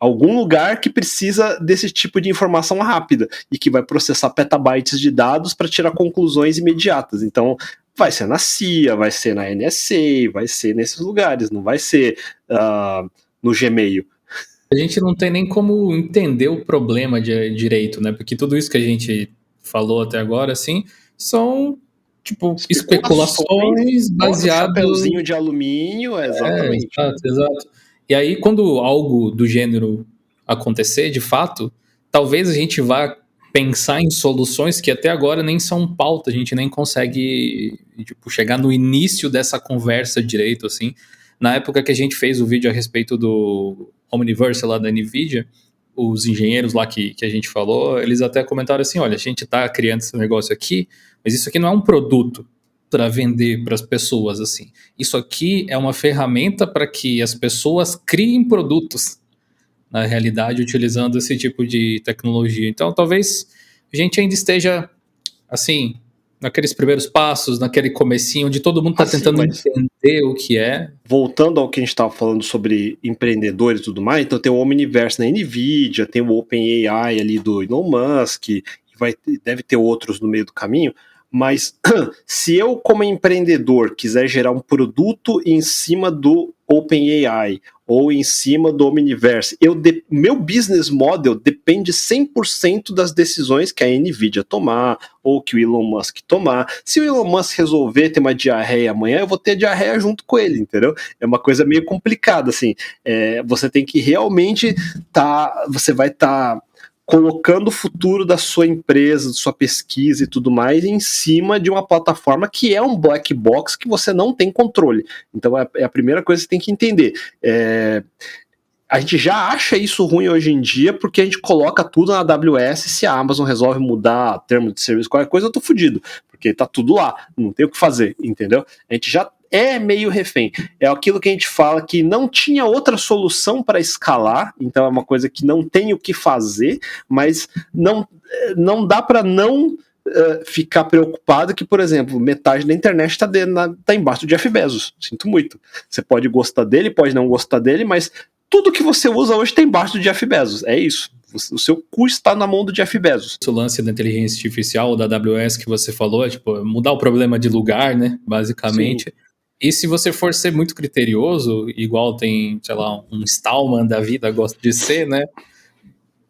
Algum lugar que precisa desse tipo de informação rápida e que vai processar petabytes de dados para tirar conclusões imediatas. Então, vai ser na CIA, vai ser na NSA, vai ser nesses lugares, não vai ser no Gmail. A gente não tem nem como entender o problema de direito, né? Porque tudo isso que a gente falou até agora, assim, são tipo especulações baseadas... Chapeuzinho de alumínio, exatamente. Exato. E aí, quando algo do gênero acontecer, de fato, talvez a gente vá pensar em soluções que até agora nem são pauta, a gente nem consegue chegar no início dessa conversa direito, assim. Na época que a gente fez o vídeo a respeito do Omniverse lá da NVIDIA, os engenheiros lá que a gente falou, eles até comentaram assim, olha, a gente está criando esse negócio aqui, mas isso aqui não é um produto para vender para as pessoas, assim. Isso aqui é uma ferramenta para que as pessoas criem produtos, na realidade, utilizando esse tipo de tecnologia. Então, talvez a gente ainda esteja, assim, naqueles primeiros passos, naquele comecinho, onde todo mundo está tentando entender o que é. Voltando ao que a gente estava falando sobre empreendedores e tudo mais, então tem o Omniverse na NVIDIA, tem o OpenAI ali do Elon Musk, deve ter outros no meio do caminho, mas se eu, como empreendedor, quiser gerar um produto em cima do OpenAI ou em cima do Omniverse, meu business model depende 100% das decisões que a NVIDIA tomar ou que o Elon Musk tomar. Se o Elon Musk resolver ter uma diarreia amanhã, eu vou ter diarreia junto com ele, entendeu? É uma coisa meio complicada, assim. Você tem que realmente você vai estar colocando o futuro da sua empresa, da sua pesquisa e tudo mais em cima de uma plataforma que é um black box que você não tem controle. Então é a primeira coisa que você tem que entender. a gente já acha isso ruim hoje em dia porque a gente coloca tudo na AWS. Se a Amazon resolve mudar termo de serviço, qualquer coisa, eu tô fudido, porque tá tudo lá, não tem o que fazer, entendeu? A gente já é meio refém. É aquilo que a gente fala que não tinha outra solução para escalar, então é uma coisa que não tem o que fazer, mas não dá para não ficar preocupado que, por exemplo, metade da internet tá embaixo do Jeff Bezos. Sinto muito. Você pode gostar dele, pode não gostar dele, mas tudo que você usa hoje está embaixo do Jeff Bezos. É isso. O seu cu está na mão do Jeff Bezos. O lance da inteligência artificial, da AWS que você falou, é tipo, mudar o problema de lugar, né? Basicamente. Sim. E se você for ser muito criterioso, igual tem, sei lá, um Stallman da vida gosta de ser, né?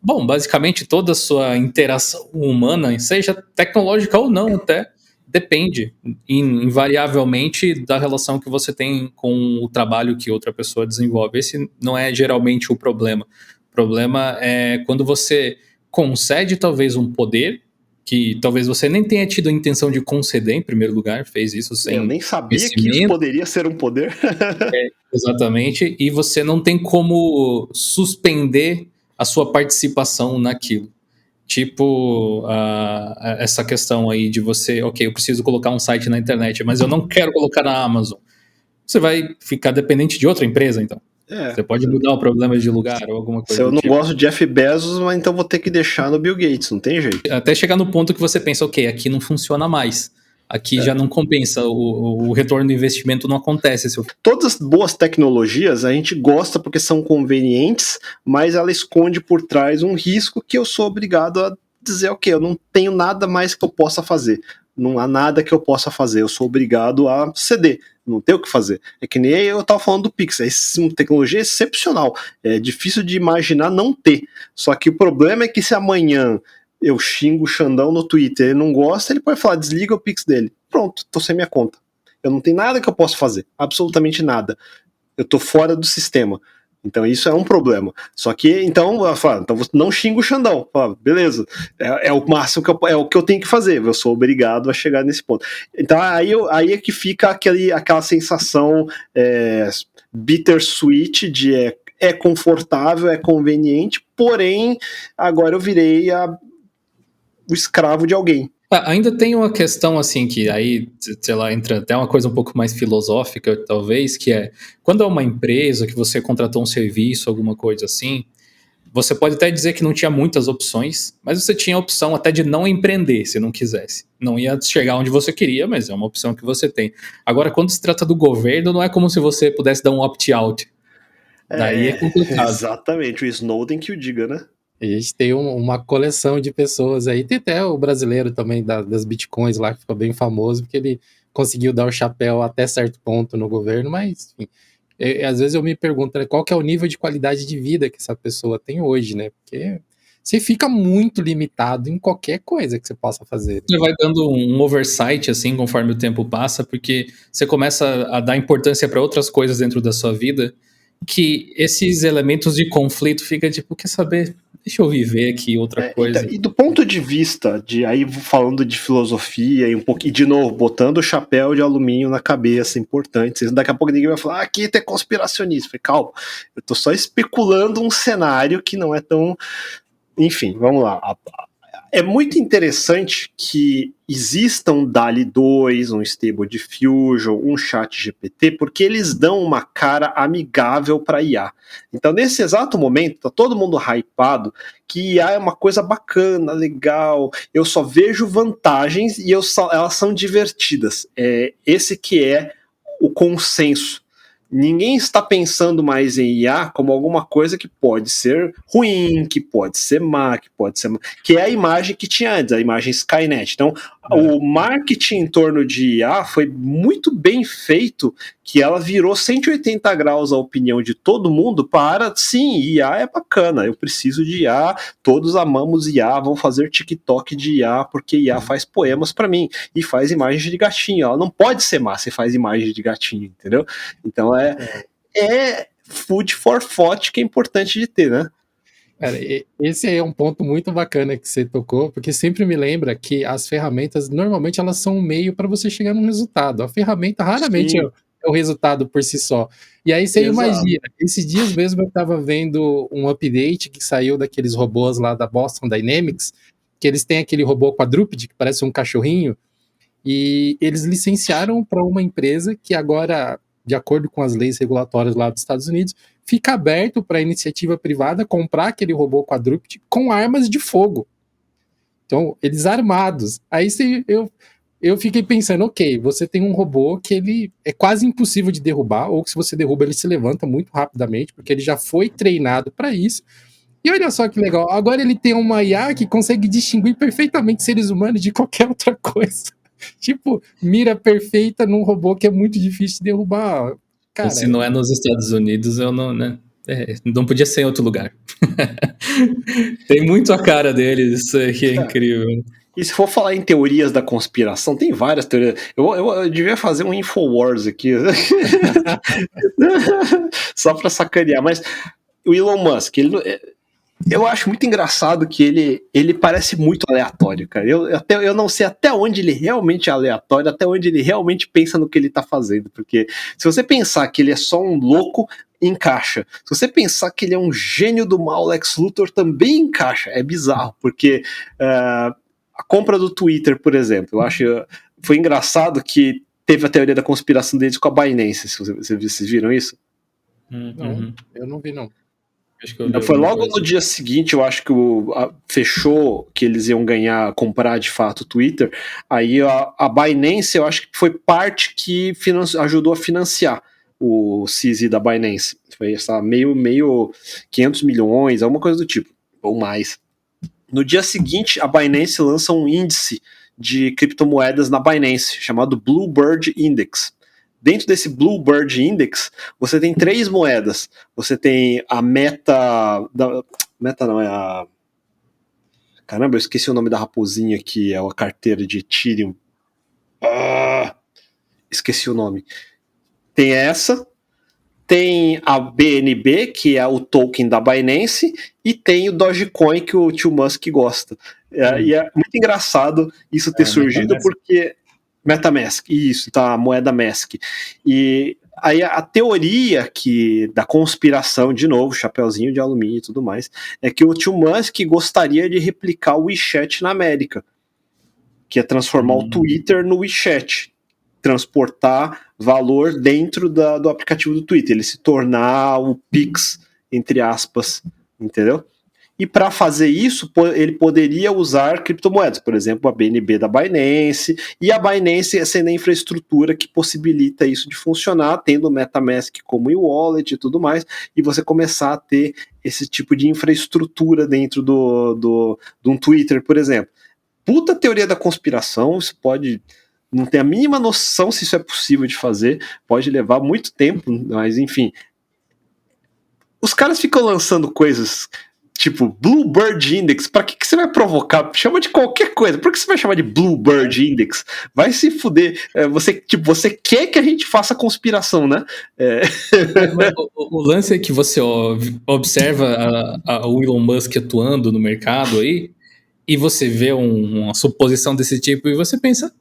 Bom, basicamente toda a sua interação humana, seja tecnológica ou não até, depende invariavelmente da relação que você tem com o trabalho que outra pessoa desenvolve. Esse não é geralmente o problema. O problema é quando você concede talvez um poder que talvez você nem tenha tido a intenção de conceder em primeiro lugar, fez isso sem eu nem sabia que isso poderia ser um poder. Exatamente, e você não tem como suspender a sua participação naquilo. Tipo, essa questão aí de você, ok, eu preciso colocar um site na internet, mas eu não quero colocar na Amazon. Você vai ficar dependente de outra empresa, então. Você pode mudar o problema de lugar ou alguma coisa. Se eu não gosto de Jeff Bezos, mas então vou ter que deixar no Bill Gates, não tem jeito. Até chegar no ponto que você pensa, ok, aqui não funciona mais. Aqui já não compensa, o retorno do investimento não acontece. Todas as boas tecnologias a gente gosta porque são convenientes, mas ela esconde por trás um risco que eu sou obrigado a dizer, ok, eu não tenho nada mais que eu possa fazer. Não há nada que eu possa fazer, eu sou obrigado a ceder, não tenho o que fazer. É que nem eu estava falando do Pix, é uma tecnologia excepcional, é difícil de imaginar não ter. Só que o problema é que se amanhã eu xingo o Xandão no Twitter, ele não gosta, ele pode falar, desliga o Pix dele. Pronto, tô sem minha conta. Eu não tenho nada que eu possa fazer, absolutamente nada. Eu tô fora do sistema. Então isso é um problema. Só que, então, ela fala, então não xinga o Xandão. Fala, beleza, é o máximo que é o que eu tenho que fazer. Eu sou obrigado a chegar nesse ponto. Então aí é que fica aquela sensação bittersweet de é confortável, é conveniente, porém, agora eu virei o escravo de alguém. Ainda tem uma questão assim que aí, sei lá, entra até uma coisa um pouco mais filosófica, talvez, que é quando é uma empresa que você contratou um serviço, alguma coisa assim, você pode até dizer que não tinha muitas opções, mas você tinha a opção até de não empreender, se não quisesse. Não ia chegar onde você queria, mas é uma opção que você tem. Agora, quando se trata do governo, não é como se você pudesse dar um opt-out. Daí é complicado. Exatamente, o Snowden que o diga, né? A gente tem uma coleção de pessoas aí, tem até o brasileiro também das bitcoins lá, que ficou bem famoso, porque ele conseguiu dar o chapéu até certo ponto no governo, mas enfim, às vezes eu me pergunto, né, qual que é o nível de qualidade de vida que essa pessoa tem hoje, né? Porque você fica muito limitado em qualquer coisa que você possa fazer. Né? Você vai dando um oversight, assim, conforme o tempo passa, porque você começa a dar importância para outras coisas dentro da sua vida, que esses elementos de conflito fica tipo, quer saber, deixa eu viver aqui outra coisa. Então, e do ponto de vista de aí falando de filosofia e um pouquinho, de novo, botando o chapéu de alumínio na cabeça, importante. Daqui a pouco ninguém vai falar, aqui é conspiracionista. Falei, calma, eu tô só especulando um cenário que não é tão. Enfim, vamos lá. É muito interessante que exista um DALL-E 2, um Stable Diffusion, um ChatGPT, porque eles dão uma cara amigável para IA. Então, nesse exato momento, tá todo mundo hypado que IA é uma coisa bacana, legal, eu só vejo vantagens e elas são divertidas. Esse que é o consenso. Ninguém está pensando mais em IA como alguma coisa que pode ser ruim, que pode ser má, que é a imagem que tinha antes, a imagem Skynet. Então, o marketing em torno de IA foi muito bem feito, que ela virou 180 graus a opinião de todo mundo para, sim, IA é bacana, eu preciso de IA, todos amamos IA, vão fazer TikTok de IA, porque IA faz poemas para mim, e faz imagens de gatinho, ela não pode ser má se faz imagens de gatinho, entendeu? Então é food for thought que é importante de ter, né? Cara, esse aí é um ponto muito bacana que você tocou, porque sempre me lembra que as ferramentas, normalmente elas são um meio para você chegar num resultado. A ferramenta raramente é o resultado por si só. E aí você Exato. imagina, esses dias mesmo eu tava vendo um update que saiu daqueles robôs lá da Boston Dynamics, que eles têm aquele robô quadrúpede que parece um cachorrinho, e eles licenciaram para uma empresa que agora, de acordo com as leis regulatórias lá dos Estados Unidos, fica aberto para a iniciativa privada comprar aquele robô quadrúpede com armas de fogo. Então, eles armados. Aí eu fiquei pensando, ok, você tem um robô que ele é quase impossível de derrubar, ou que se você derruba ele se levanta muito rapidamente, porque ele já foi treinado para isso. E olha só que legal, agora ele tem uma IA que consegue distinguir perfeitamente seres humanos de qualquer outra coisa. Tipo, mira perfeita num robô que é muito difícil de derrubar. Cara, se não é nos Estados Unidos, eu não, né? Não podia ser em outro lugar. Tem muito a cara deles, isso que é incrível. E se for falar em teorias da conspiração, tem várias teorias. Eu devia fazer um Infowars aqui. Só pra sacanear. Mas o Elon Musk, eu acho muito engraçado que ele parece muito aleatório, cara. Eu não sei até onde ele realmente é aleatório, até onde ele realmente pensa no que ele tá fazendo. Porque se você pensar que ele é só um louco, encaixa. Se você pensar que ele é um gênio do mal, Lex Luthor, também encaixa. É bizarro, porque a compra do Twitter, por exemplo, eu acho foi engraçado que teve a teoria da conspiração deles com a Binance. Vocês viram isso? Não, eu não vi, não. Acho que eu Foi logo no dia seguinte, eu acho que fechou que eles iam comprar de fato o Twitter. Aí a Binance, eu acho que foi parte que ajudou a financiar o CZ da Binance. Foi meio 500 milhões, alguma coisa do tipo, ou mais. No dia seguinte, a Binance lança um índice de criptomoedas na Binance, chamado Bluebird Index. Dentro desse Bluebird Index, você tem 3 moedas. Você tem a Meta não, é a... Caramba, eu esqueci o nome da raposinha, que é a carteira de Ethereum. Esqueci o nome. Tem essa... Tem a BNB, que é o token da Binance, e tem o Dogecoin, que o tio Musk gosta. E é muito engraçado isso ter surgido, MetaMask. Porque... MetaMask, isso, tá, a moeda Mask. E aí a teoria da conspiração, de novo, chapeuzinho de alumínio e tudo mais, é que o tio Musk gostaria de replicar o WeChat na América, que é transformar o Twitter no WeChat, transportar valor dentro do aplicativo do Twitter, ele se tornar o Pix, entre aspas, entendeu? E para fazer isso, ele poderia usar criptomoedas, por exemplo, a BNB da Binance, e a Binance sendo a infraestrutura que possibilita isso de funcionar, tendo o MetaMask como e-wallet e tudo mais, e você começar a ter esse tipo de infraestrutura dentro de um Twitter, por exemplo. Puta teoria da conspiração, isso pode... Não tem a mínima noção se isso é possível de fazer, pode levar muito tempo, mas enfim. Os caras ficam lançando coisas tipo Bluebird Index. Pra que você vai provocar? Chama de qualquer coisa. Por que você vai chamar de Bluebird Index? Vai se fuder. Você quer que a gente faça conspiração, né? Mas o lance é que você observa o Elon Musk atuando no mercado aí, e você vê uma suposição desse tipo e você pensa,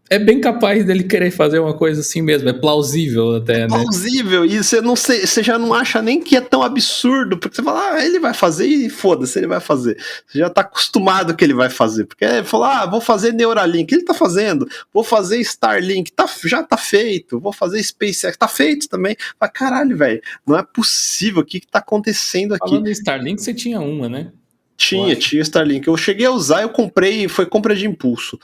é bem capaz dele querer fazer uma coisa assim mesmo, é plausível até, né? Plausível, e você já não acha nem que é tão absurdo, porque você fala, ele vai fazer e foda-se, ele vai fazer. Você já tá acostumado que ele vai fazer, porque ele falou, vou fazer Neuralink, ele tá fazendo, vou fazer Starlink, já tá feito, vou fazer SpaceX, tá feito também. Fala, caralho, velho, não é possível, o que tá acontecendo aqui? Falando em Starlink, você tinha uma, né? Tinha Starlink. Eu cheguei a usar, eu comprei, foi compra de impulso.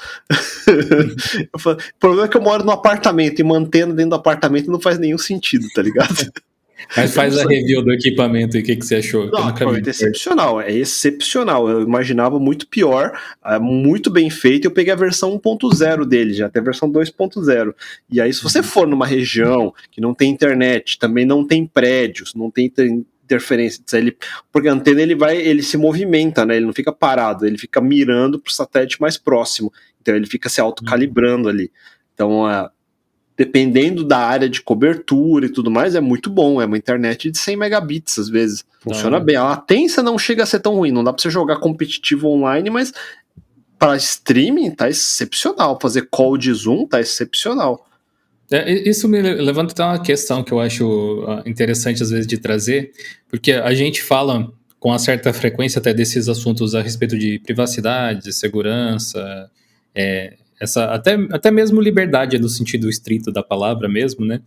O problema é que eu moro no apartamento e mantendo dentro do apartamento não faz nenhum sentido, tá ligado? Mas faz a review do equipamento e o que você achou? Não, é excepcional, é excepcional. Eu imaginava muito pior, muito bem feito. Eu peguei a versão 1.0 dele, já tem a versão 2.0. E aí, se você for numa região que não tem internet, também não tem prédios, não tem interferência, porque a antena ele se movimenta, né? Ele não fica parado, ele fica mirando para o satélite mais próximo, então ele fica se autocalibrando ali. Então, dependendo da área de cobertura e tudo mais, é muito bom, é uma internet de 100 megabits às vezes, funciona bem. A latência não chega a ser tão ruim, não dá para você jogar competitivo online, mas para streaming tá excepcional, fazer call de Zoom tá excepcional. Isso me levanta até uma questão que eu acho interessante às vezes de trazer, porque a gente fala com uma certa frequência até desses assuntos a respeito de privacidade, segurança, até mesmo liberdade no sentido estrito da palavra mesmo, né?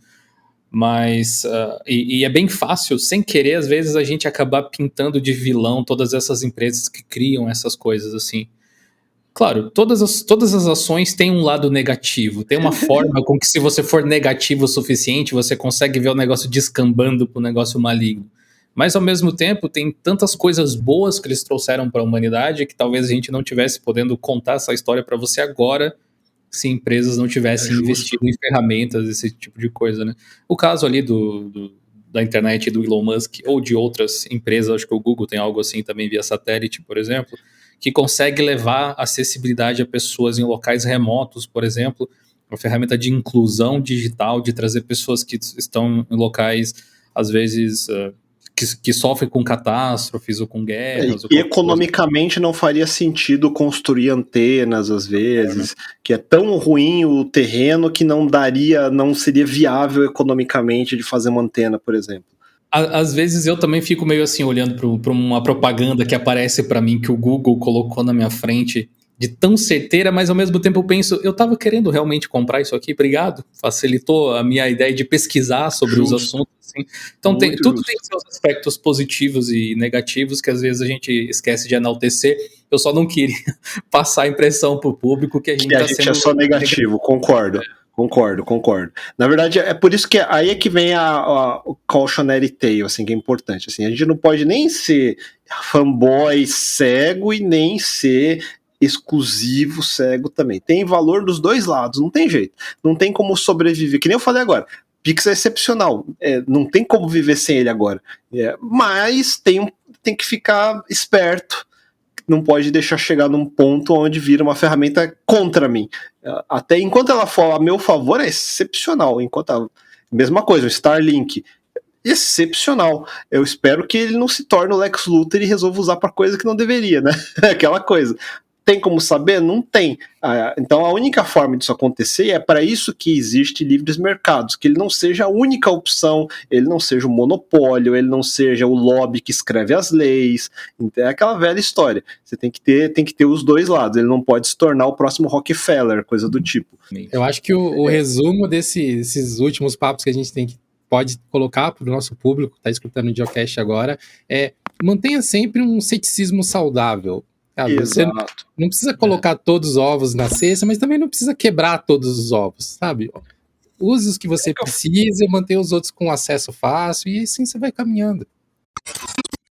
Mas, e é bem fácil, sem querer, às vezes a gente acabar pintando de vilão todas essas empresas que criam essas coisas assim. Claro, todas as ações têm um lado negativo, tem uma forma com que se você for negativo o suficiente, você consegue ver o negócio descambando para o negócio maligno. Mas ao mesmo tempo, tem tantas coisas boas que eles trouxeram para a humanidade que talvez a gente não tivesse podendo contar essa história para você agora, se empresas não tivessem investido em ferramentas, esse tipo de coisa, né? O caso ali da internet do Elon Musk ou de outras empresas, acho que o Google tem algo assim também via satélite, por exemplo, que consegue levar acessibilidade a pessoas em locais remotos, por exemplo, uma ferramenta de inclusão digital, de trazer pessoas que estão em locais, às vezes, que sofrem com catástrofes ou com guerras. E economicamente não faria sentido construir antenas, às vezes, que é tão ruim o terreno que não seria viável economicamente de fazer uma antena, por exemplo. Às vezes eu também fico meio assim, olhando para uma propaganda que aparece para mim, que o Google colocou na minha frente, de tão certeira, mas ao mesmo tempo eu penso, eu estava querendo realmente comprar isso aqui, obrigado, facilitou a minha ideia de pesquisar sobre os assuntos. Assim. Então tudo tem seus aspectos positivos e negativos que às vezes a gente esquece de enaltecer. Eu só não queria passar a impressão para o público que a gente está sendo... é só negativo, concordo. Concordo. Na verdade, é por isso que aí é que vem o cautionary tale, assim, que é importante. Assim, a gente não pode nem ser fanboy cego e nem ser exclusivo cego também. Tem valor dos dois lados, não tem jeito. Não tem como sobreviver. Que nem eu falei agora, Pix é excepcional. Não tem como viver sem ele agora. Mas tem que ficar esperto. Não pode deixar chegar num ponto onde vira uma ferramenta contra mim. Até enquanto ela for a meu favor, é excepcional. Mesma coisa, o Starlink, excepcional. Eu espero que ele não se torne o Lex Luthor e resolva usar para coisa que não deveria, né? Aquela coisa. Tem como saber? Não tem. Então a única forma disso acontecer é para isso que existe livres mercados, que ele não seja a única opção, ele não seja o monopólio, ele não seja o lobby que escreve as leis. É aquela velha história. Você tem que ter os dois lados. Ele não pode se tornar o próximo Rockefeller, coisa do tipo. Eu acho que o resumo desses últimos papos que a gente pode colocar para o nosso público que está escutando o Geocast agora é: mantenha sempre um ceticismo saudável. Sabe? Você não precisa colocar todos os ovos na cesta, mas também não precisa quebrar todos os ovos, sabe? Use os que você precisa, mantenha os outros com acesso fácil e assim você vai caminhando.